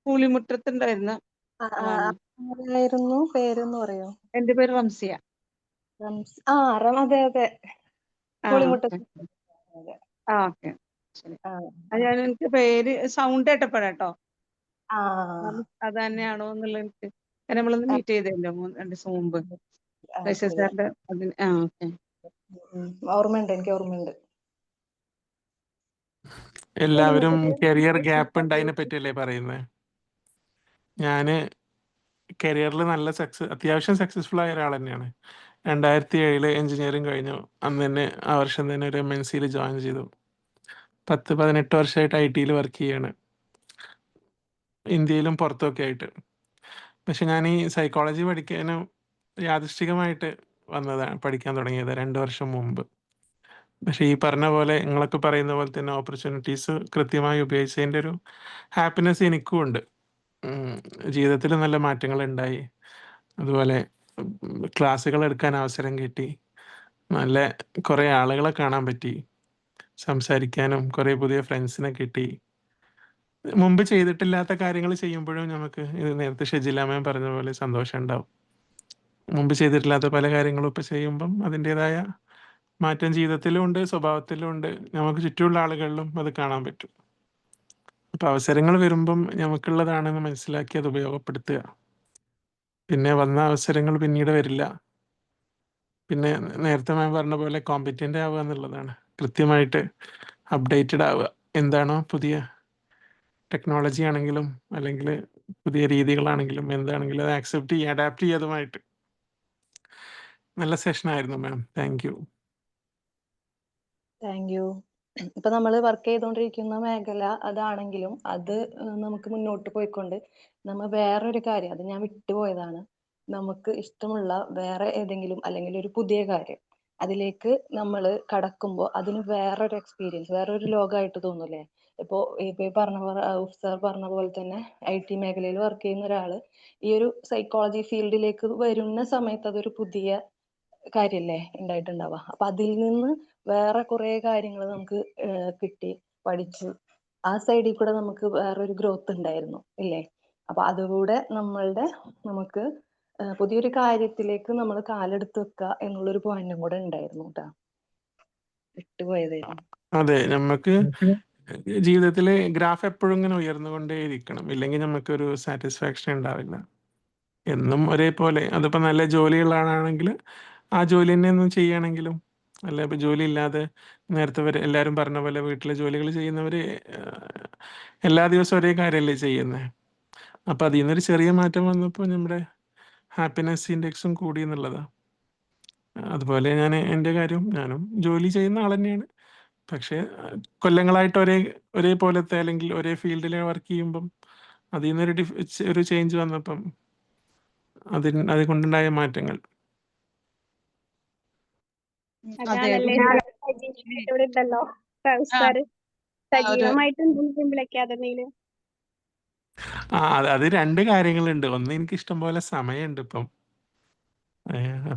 പുളിമുറ്റത്തുണ്ടായിരുന്ന ആളാണ്. ആരായിരുന്നു പേരെന്ന് പറയോ? എൻ്റെ പേര് റംസിയ. അതെ അതെ, ആ പുളിമുട്ടത്ത്. അതെ. ഓക്കെ ശരി. ആ അത് ഞാൻ എനിക്ക് പേര് സൗണ്ട് കേട്ടപ്പോഴാട്ടോ ആ അത് തന്നെയാണോ എന്നുള്ള എനിക്ക്, കാരണം നമ്മളൊന്ന് മീറ്റ് ചെയ്തല്ലോ 2 ദിവസം മുമ്പ് ശരി. സാറിന്റെ അതിന്. ഓക്കെ. ഓർമ്മയുണ്ട്, എനിക്ക് ഓർമ്മയുണ്ട്. എല്ലാവരും പുളിമുട്ടത്ത് കരിയർ ഗ്യാപ്പ് ഉണ്ടായതിനെ പറ്റിയല്ലേ പറയുന്നത്. ഞാന് കരിയറിൽ നല്ല അത്യാവശ്യം സക്സസ്ഫുൾ ആയ ഒരാൾ തന്നെയാണ്. 2007 എഞ്ചിനീയറിംഗ് കഴിഞ്ഞു. അന്ന് തന്നെ ആ വർഷം തന്നെ ഒരു MNCയിൽ ജോയിൻ ചെയ്തു. 10-18 വർഷമായിട്ട് IT വർക്ക് ചെയ്യാണ്, ഇന്ത്യയിലും പുറത്തൊക്കെ ആയിട്ട്. പക്ഷെ ഞാൻ ഈ സൈക്കോളജി പഠിക്കാനും യാദൃശ്ചികമായിട്ട് പഠിക്കാൻ തുടങ്ങിയത് 2 വർഷം മുമ്പ്. പക്ഷെ ഈ പറഞ്ഞ പോലെ നിങ്ങളൊക്കെ പറയുന്ന പോലെ തന്നെ ഓപ്പർച്യൂണിറ്റീസ് കൃത്യമായി ഉപയോഗിച്ചതിൻ്റെ ഒരു ഹാപ്പിനെസ് എനിക്കും ഉണ്ട്. ജീവിതത്തിൽ നല്ല മാറ്റങ്ങൾ ഉണ്ടായി. അതുപോലെ ക്ലാസ്സുകൾ എടുക്കാൻ അവസരം കിട്ടി, നല്ല കുറേ ആളുകളെ കാണാൻ പറ്റി, സംസാരിക്കാനും കുറേ പുതിയ ഫ്രണ്ട്സിനെ കിട്ടി. മുമ്പ് ചെയ്തിട്ടില്ലാത്ത കാര്യങ്ങൾ ചെയ്യുമ്പോഴും നമുക്ക് ഇത് നേരത്തെ ഷജില മാം പറഞ്ഞ പോലെ സന്തോഷം ഉണ്ടാവും. മുമ്പ് ചെയ്തിട്ടില്ലാത്ത പല കാര്യങ്ങളും ഇപ്പോൾ ചെയ്യുമ്പം അതിൻ്റെതായ മാറ്റം ജീവിതത്തിലും ഉണ്ട്, സ്വഭാവത്തിലും ഉണ്ട്, നമുക്ക് ചുറ്റുമുള്ള ആളുകളിലും അത് കാണാൻ പറ്റും. അപ്പം അവസരങ്ങൾ വരുമ്പം നമുക്കുള്ളതാണെന്ന് മനസ്സിലാക്കി അത് ഉപയോഗപ്പെടുത്തുക. പിന്നെ വന്ന അവസരങ്ങൾ പിന്നീട് വരില്ല. പിന്നെ നേരത്തെ മാം പറഞ്ഞ പോലെ കോമ്പറ്റൻ്റ് ആവുക എന്നുള്ളതാണ്. കൃത്യമായിട്ട് അപ്ഡേറ്റഡ് ആവുക. എന്താണോ പുതിയ ടെക്നോളജി ആണെങ്കിലും അല്ലെങ്കിൽ പുതിയ രീതികളാണെങ്കിലും എന്താണെങ്കിലും അത് ആക്സെപ്റ്റ് ചെയ്യുക, അഡാപ്റ്റ് ചെയ്തതുമായിട്ട്. നല്ല സെഷനായിരുന്നു മാം, താങ്ക് യു. Thank you. ഇപ്പൊ നമ്മൾ വർക്ക് ചെയ്തുകൊണ്ടിരിക്കുന്ന മേഖല അതാണെങ്കിലും അത് നമുക്ക് മുന്നോട്ട് പോയിക്കൊണ്ട് നമ്മൾ വേറൊരു കാര്യം, അത് ഞാൻ വിട്ടുപോയതാണ്, നമുക്ക് ഇഷ്ടമുള്ള വേറെ ഏതെങ്കിലും അല്ലെങ്കിൽ ഒരു പുതിയ കാര്യം അതിലേക്ക് നമ്മൾ കടക്കുമ്പോൾ അതിന് വേറൊരു എക്സ്പീരിയൻസ്, വേറൊരു ലോകമായിട്ട് തോന്നൂലേ. ഇപ്പൊ ഈ പറഞ്ഞ പോലെ സാർ പറഞ്ഞ പോലെ തന്നെ IT മേഖലയിൽ വർക്ക് ചെയ്യുന്ന ഒരാള് ഈ ഒരു സൈക്കോളജി ഫീൽഡിലേക്ക് വരുന്ന സമയത്ത് അതൊരു പുതിയ കാര്യല്ലേ ഉണ്ടായിട്ടുണ്ടാവുക. അപ്പൊ അതിൽ നിന്ന് വേറെ കുറെ കാര്യങ്ങൾ നമുക്ക് കിട്ടി, പഠിച്ചു. ആ സൈഡിൽ കൂടെ നമുക്ക് വേറൊരു ഗ്രോത്ത് ഉണ്ടായിരുന്നു ഇല്ലേ? അപ്പൊ അതുകൂടെ നമുക്ക് പുതിയൊരു കാര്യത്തിലേക്ക് നമ്മൾ കാലെടുത്ത് വെക്കുക എന്നുള്ളൊരു പോയിന്റും കൂടെ ഉണ്ടായിരുന്നു കേട്ടോ. വിട്ടുപോയതായിരുന്നു. അതെ, നമുക്ക് ജീവിതത്തില് ഗ്രാഫ് എപ്പോഴും ഇങ്ങനെ ഉയർന്നുകൊണ്ടേയിരിക്കണം, ഇല്ലെങ്കിൽ നമുക്കൊരു സാറ്റിസ്ഫാക്ഷൻ ഉണ്ടാവില്ല. എന്നും ഒരേപോലെ, അതിപ്പോൾ നല്ല ജോലിയുള്ള ആളാണെങ്കിൽ ആ ജോലി തന്നെ ഒന്നും ചെയ്യുകയാണെങ്കിലും, അല്ല ഇപ്പോൾ ജോലി ഇല്ലാതെ നേരത്തെ വരെ എല്ലാവരും പറഞ്ഞ പോലെ വീട്ടിലെ ജോലികൾ ചെയ്യുന്നവർ എല്ലാ ദിവസവും ഒരേ കാര്യമല്ലേ ചെയ്യുന്നത്. അപ്പം അതിൽ നിന്നൊരു ചെറിയ മാറ്റം വന്നപ്പോൾ നമ്മുടെ ഹാപ്പിനെസ് ഇൻഡെക്സും കൂടി എന്നുള്ളതാണ്. അതുപോലെ എൻ്റെ കാര്യം, ഞാനും ജോലി ചെയ്യുന്ന ആൾ തന്നെയാണ്. പക്ഷേ കൊല്ലങ്ങളായിട്ട് ഒരേപോലത്തെ അല്ലെങ്കിൽ ഒരേ ഫീൽഡിൽ വർക്ക് ചെയ്യുമ്പം അതിൽ നിന്നൊരു ഒരു ചേഞ്ച് വന്നപ്പം അത് കൊണ്ടുണ്ടായ മാറ്റങ്ങൾ. അതെ, അതാണല്ലേ ഇവിടെ ഉണ്ടല്ലോ സാർ സജീവമായിട്ട് എന്തെങ്കിലും അക്കാദമിയില്. അത് രണ്ട് കാര്യങ്ങളുണ്ട്. ഒന്ന്, എനിക്ക് ഇഷ്ടം പോലെ സമയമുണ്ട് ഇപ്പം.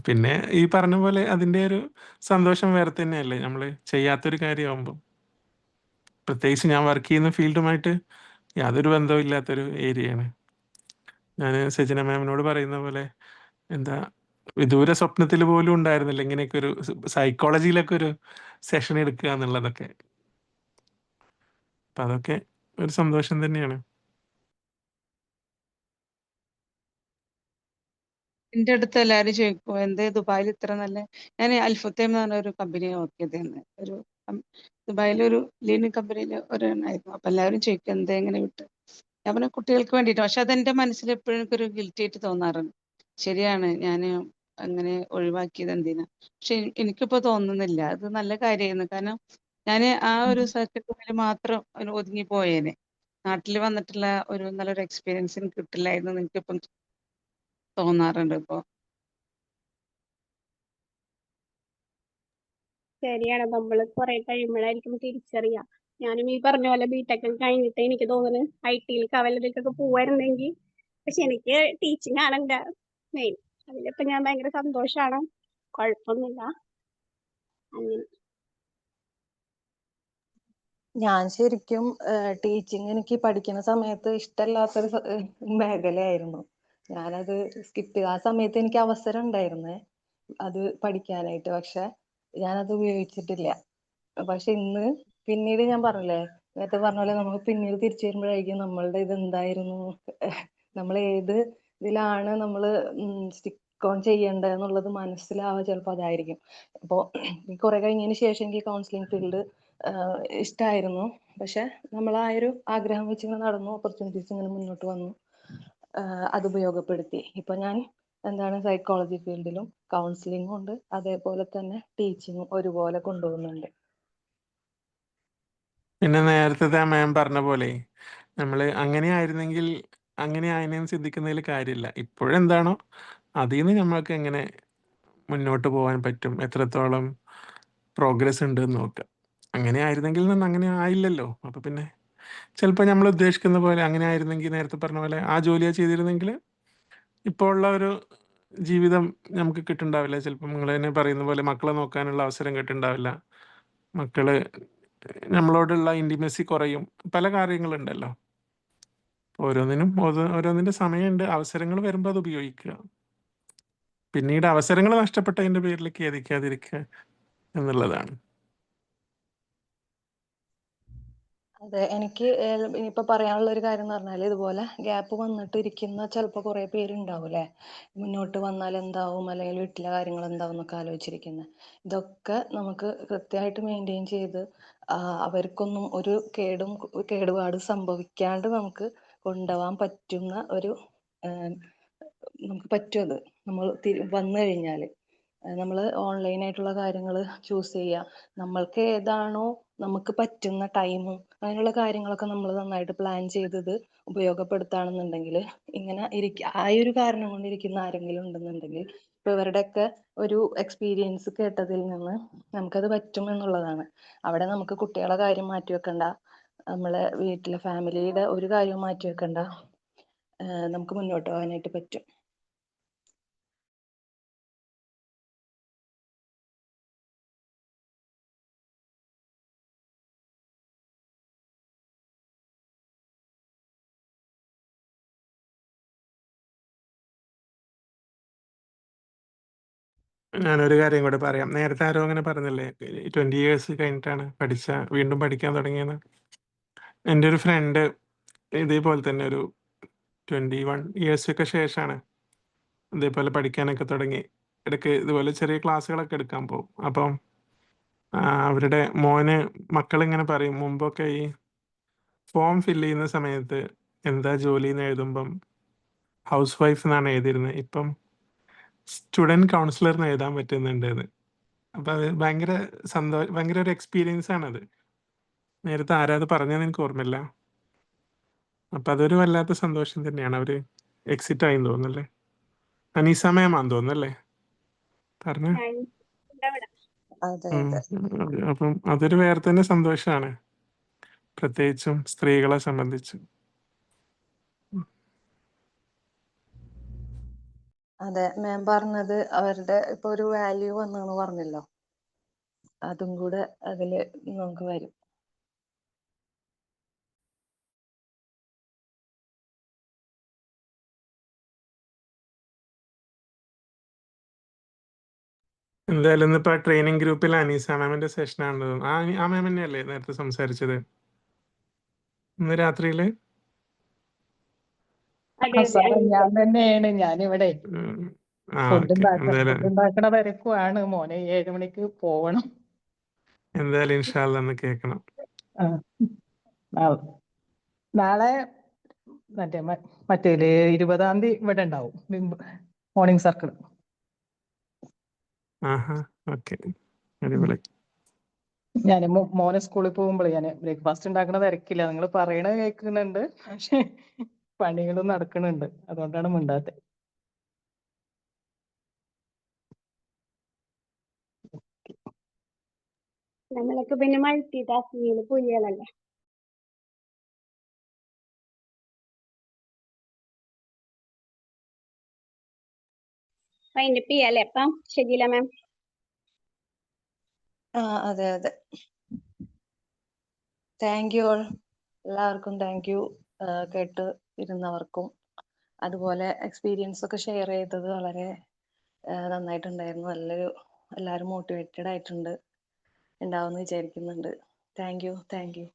പിന്നെ ഈ പറഞ്ഞ പോലെ അതിൻ്റെ ഒരു സന്തോഷം വേറെ തന്നെയല്ലേ നമ്മൾ ചെയ്യാത്തൊരു കാര്യമാകുമ്പോൾ. പ്രത്യേകിച്ച് ഞാൻ വർക്ക് ചെയ്യുന്ന ഫീൽഡുമായിട്ട് യാതൊരു ബന്ധവും ഇല്ലാത്തൊരു ഏരിയയാണ്. ഞാൻ സജന മാമിനോട് പറയുന്ന പോലെ, എന്താ, വിദൂര സ്വപ്നത്തിൽ പോലും ഉണ്ടായിരുന്നില്ല ഇങ്ങനെയൊക്കെ ഒരു സൈക്കോളജിയിലൊക്കെ ഒരു സെഷൻ എടുക്കുക എന്നുള്ളതൊക്കെ. അപ്പം അതൊക്കെ ഒരു സന്തോഷം തന്നെയാണ്. എന്റെ അടുത്ത് എല്ലാവരും ചോദിക്കും എന്തേ ദുബായിൽ ഇത്ര നല്ല. ഞാൻ അൽഫത്തേം എന്ന് പറഞ്ഞ ഒരു കമ്പനിയെ വർക്ക് ചെയ്തിരുന്നത്, ഒരു ദുബായിലൊരു ലീഡിങ് കമ്പനിയിൽ ഒരെണ്ണമായിരുന്നു. അപ്പൊ എല്ലാവരും ചോദിക്കും എന്തേ എങ്ങനെ വിട്ട്. ഞാൻ പറഞ്ഞ കുട്ടികൾക്ക് വേണ്ടിയിട്ട്. പക്ഷെ അതെന്റെ മനസ്സിൽ എപ്പോഴും എനിക്കൊരു ഗിൽറ്റി ആയിട്ട് തോന്നാറുണ്ട്. ശരിയാണ്, ഞാൻ അങ്ങനെ ഒഴിവാക്കിയത് എന്തിനാ. പക്ഷെ എനിക്കിപ്പോ തോന്നുന്നില്ല, അത് നല്ല കാര്യമായിരുന്നു. കാരണം ഞാൻ ആ ഒരു സർക്കിളിൽ മാത്രം ഒതുങ്ങി പോയേനെ. നാട്ടിൽ വന്നിട്ടുള്ള ഒരു നല്ലൊരു എക്സ്പീരിയൻസ് എനിക്ക് കിട്ടില്ലായിരുന്നു എന്ന് എനിക്കിപ്പം തോന്നാറുണ്ട് ഇപ്പൊ. ശരിയാണ്, നമ്മൾ കുറെ കഴിയുമ്പോഴായിരിക്കും തിരിച്ചറിയാം. ഞാനും ഈ പറഞ്ഞ പോലെ ബിടെക് കഴിഞ്ഞിട്ട് എനിക്ക് തോന്നുന്നു IT-യിൽ കവലതിലേക്കൊക്കെ പോവായിരുന്നെങ്കിൽ. പക്ഷെ എനിക്ക് ടീച്ചിങ് ആണ് എൻ്റെ മെയിൻ. അതിലിപ്പോ ഞാൻ ഭയങ്കര സന്തോഷമാണ്, കുഴപ്പമൊന്നുമില്ല. അങ്ങനെ ഞാൻ ശരിക്കും ടീച്ചിങ് എനിക്ക് പഠിക്കുന്ന സമയത്ത് ഇഷ്ടമല്ലാത്തൊരു മേഖലയായിരുന്നു. ഞാനത് സ്കിപ്പ് ചെയ്തു. ആ സമയത്ത് എനിക്ക് അവസരം ഉണ്ടായിരുന്നേ അത് പഠിക്കാനായിട്ട്, പക്ഷെ ഞാനത് ഉപയോഗിച്ചിട്ടില്ല. പക്ഷെ ഇന്ന് പിന്നീട് ഞാൻ പറഞ്ഞില്ലേ, നേരത്തെ പറഞ്ഞ പോലെ നമുക്ക് പിന്നീട് തിരിച്ചു വരുമ്പോഴായിരിക്കും നമ്മളുടെ ഇത് എന്തായിരുന്നു, നമ്മൾ ഏത് ഇതിലാണ് നമ്മൾ സ്റ്റിക്ക് ഓൺ ചെയ്യേണ്ടതെന്നുള്ളത് മനസ്സിലാവുക ചിലപ്പോൾ അതായിരിക്കും. അപ്പോൾ കുറെ കഴിഞ്ഞതിന് ശേഷം എനിക്ക് കൗൺസിലിംഗ് ഫീൽഡ് ഇഷ്ടമായിരുന്നു. പക്ഷെ നമ്മൾ ആ ഒരു ആഗ്രഹം വെച്ച് ഇങ്ങനെ നടന്നു, ഓപ്പർച്യൂണിറ്റീസ് ഇങ്ങനെ മുന്നോട്ട് വന്നു, അത് ഉപയോഗപ്പെടുത്തി. ഇപ്പൊ ഞാൻ സൈക്കോളജി ഫീൽഡിലും കൗൺസിലിംഗും ഉണ്ട്, അതേപോലെ തന്നെ ടീച്ചിങ്ങും ഒരുപോലെ കൊണ്ടുപോകുന്നുണ്ട്. പിന്നെ നേരത്തെ ആ മാം പറഞ്ഞ പോലെ, നമ്മൾ അങ്ങനെ ആയിരുന്നെങ്കിൽ അങ്ങനെ ആയതിനെന്ന് ചിന്തിക്കുന്നതിൽ കാര്യമില്ല. ഇപ്പോഴെന്താണോ അതിൽ നിന്ന് നമ്മൾക്ക് എങ്ങനെ മുന്നോട്ട് പോകാൻ പറ്റും, എത്രത്തോളം പ്രോഗ്രസ് ഉണ്ട് എന്ന് നോക്കുക. അങ്ങനെ ആയിരുന്നെങ്കിൽ നിന്ന് അങ്ങനെ ആയില്ലല്ലോ. അപ്പോൾ പിന്നെ ചിലപ്പോൾ നമ്മൾ ഉദ്ദേശിക്കുന്ന പോലെ അങ്ങനെ ആയിരുന്നെങ്കിൽ, നേരത്തെ പറഞ്ഞ പോലെ ആ ജോലിയാണ് ചെയ്തിരുന്നെങ്കിൽ ഇപ്പോൾ ഉള്ള ഒരു ജീവിതം നമുക്ക് കിട്ടുന്നുണ്ടാവില്ല. ചിലപ്പോൾ നിങ്ങൾ തന്നെ പറയുന്ന പോലെ മക്കളെ നോക്കാനുള്ള അവസരം കിട്ടുന്നുണ്ടാവില്ല. മക്കള് നമ്മളോടുള്ള ഇൻറ്റിമസി കുറയും. പല കാര്യങ്ങളുണ്ടല്ലോ. ഓരോന്നിൻ്റെ സമയമുണ്ട്. അവസരങ്ങൾ വരുമ്പോൾ അത് ഉപയോഗിക്കുക. പിന്നീട് അവസരങ്ങൾ നഷ്ടപ്പെട്ടതിൻ്റെ പേരിൽ ഖേദിക്കാതിരിക്കുക എന്നുള്ളതാണ്. അതെ, എനിക്ക് ഇനിയിപ്പോ പറയാനുള്ള ഒരു കാര്യം എന്ന് പറഞ്ഞാൽ, ഇതുപോലെ ഗ്യാപ്പ് വന്നിട്ട് ഇരിക്കുന്ന ചിലപ്പോൾ കുറെ പേരുണ്ടാവും മുന്നോട്ട് വന്നാൽ എന്താവും, അല്ലെങ്കിൽ വീട്ടിലെ കാര്യങ്ങൾ എന്താവും എന്നൊക്കെ ആലോചിച്ചിരിക്കുന്നത്. ഇതൊക്കെ നമുക്ക് കൃത്യമായിട്ട് മെയിൻറ്റെയിൻ ചെയ്ത് അവർക്കൊന്നും ഒരു കേടുപാട് സംഭവിക്കാണ്ട് നമുക്ക് കൊണ്ടുപോകാൻ പറ്റുന്ന ഒരു നമുക്ക് പറ്റും. അത് നമ്മൾ വന്നു കഴിഞ്ഞാൽ നമ്മൾ ഓൺലൈനായിട്ടുള്ള കാര്യങ്ങൾ ചൂസ് ചെയ്യുക. നമ്മൾക്ക് ഏതാണോ നമുക്ക് പറ്റുന്ന ടൈമും അങ്ങനെയുള്ള കാര്യങ്ങളൊക്കെ നമ്മൾ നന്നായിട്ട് പ്ലാൻ ചെയ്തത് ഉപയോഗപ്പെടുത്തുകയാണെന്നുണ്ടെങ്കിൽ, ഇങ്ങനെ ആ ഒരു കാരണം കൊണ്ടിരിക്കുന്ന ആരെങ്കിലും ഉണ്ടെന്നുണ്ടെങ്കിൽ, ഇപ്പൊ ഇവരുടെയൊക്കെ ഒരു എക്സ്പീരിയൻസ് കേട്ടതിൽ നിന്ന് നമുക്കത് പറ്റും എന്നുള്ളതാണ്. അവിടെ നമുക്ക് കുട്ടികളെ കാര്യം മാറ്റി വെക്കണ്ട, നമ്മളെ വീട്ടിലെ ഫാമിലിയുടെ ഒരു കാര്യവും മാറ്റി വെക്കണ്ട, നമുക്ക് മുന്നോട്ട് പോകാനായിട്ട് പറ്റും. ഞാനൊരു കാര്യം കൂടെ പറയാം. നേരത്തെ ആരോ അങ്ങനെ പറഞ്ഞില്ലേ 20 ഇയേഴ്സ് കഴിഞ്ഞിട്ടാണ് വീണ്ടും പഠിക്കാൻ തുടങ്ങിയെന്ന്. എൻ്റെ ഒരു ഫ്രണ്ട് ഇതേപോലെ തന്നെ ഒരു 21 ഇയേഴ്സ് ഒക്കെ ശേഷമാണ് ഇതേപോലെ പഠിക്കാനൊക്കെ തുടങ്ങി. ഇടയ്ക്ക് ഇതുപോലെ ചെറിയ ക്ലാസ്സുകളൊക്കെ എടുക്കാൻ പോകും. അപ്പം അവരുടെ മക്കളിങ്ങനെ പറയും, മുമ്പൊക്കെ ഈ ഫോം ഫില്ല് ചെയ്യുന്ന സമയത്ത് എന്താ ജോലി എന്ന് എഴുതുമ്പം ഹൗസ് വൈഫ് എന്നാണ് എഴുതിയിരുന്നത്. ഇപ്പം സ്റ്റുഡൻറ് കൗൺസിലർ എന്ന് എഴുതാൻ പറ്റുന്നുണ്ട് എന്ന്. അപ്പം അത് ഭയങ്കര ഒരു എക്സ്പീരിയൻസ് ആണത്. നേരത്തെ ആരാ അത് പറഞ്ഞതെന്ന് എനിക്ക് ഓർമ്മയില്ല. അപ്പം അതൊരു വല്ലാത്ത സന്തോഷം തന്നെയാണ്. അവർ എക്സിറ്റ് ആയി തോന്നുന്നല്ലേ. അനീസ മാമാന്ന് തോന്നുന്നല്ലേ പറഞ്ഞ. ഞാൻ ഇവിടെ അതെ അതെ അപ്പം അതൊരു വേറെ തന്നെ സന്തോഷമാണ്, പ്രത്യേകിച്ചും സ്ത്രീകളെ സംബന്ധിച്ച്. അതെ മാം പറഞ്ഞത് അവരുടെ ഇപ്പൊ ഒരു വാല്യൂ വന്നെന്ന് പറഞ്ഞല്ലോ, അതും കൂടെ അതില് നമുക്ക് വരും. എന്തായാലും ഇന്നിപ്പോൾ ട്രെയിനിങ് ഗ്രൂപ്പിൽ അനീസ മാമിന്റെ സെഷനാണ്. ആ മാം തന്നെയല്ലേ നേരത്തെ സംസാരിച്ചത് ഇന്ന് രാത്രിയിൽ? അതെ അതെ സാറേ ഞാൻ തന്നെയാണ്. ഞാനിവിടെ ഫുഡ് ഓക്കെ. ഉണ്ടാക്കണ തിരക്കുവാണ്. മോനെ 7 മണിക്ക് പോവണം. എന്തായാലും ഇൻഷാല്ല ഒന്ന് കേൾക്കണം. ആ. നാളെ മറ്റേല് 20-ാം തീയതി ഇവിടെ ഉണ്ടാവും മോർണിംഗ് സർക്കിൾ. ആഹാ, ഓക്കെ, അടിപൊളി. ഞാൻ മോനെ സ്കൂളിൽ പോകുമ്പോഴേ ഞാൻ ബ്രേക്ക്ഫാസ്റ്റ് ഉണ്ടാക്കണ തിരക്കില്ല. നിങ്ങൾ പറയണത് കേൾക്കുന്നുണ്ട്, പക്ഷെ പണികളും നടക്കുന്നുണ്ട്. അതുകൊണ്ടാണ് മിണ്ടാത്തത്. നമ്മളൊക്കെ പിന്നെ മൾട്ടി ടാസ്കിങ്ങില് പുലികളല്ലേ. വൈൻഡപ്പ് ചെയ്യാല്ലേ അപ്പം ഷെജീല മാം? അതെ അതെ. Thank you all. എല്ലാവർക്കും താങ്ക് യു. കേട്ട് ഇരുന്നവർക്കും അതുപോലെ എക്സ്പീരിയൻസ് ഒക്കെ ഷെയർ ചെയ്തത് വളരെ നന്നായിട്ടുണ്ടായിരുന്നു. എല്ലാവരും മോട്ടിവേറ്റഡ് ആയിട്ടുണ്ട് ഉണ്ടാവുമെന്ന് വിചാരിക്കുന്നുണ്ട്. Thank you.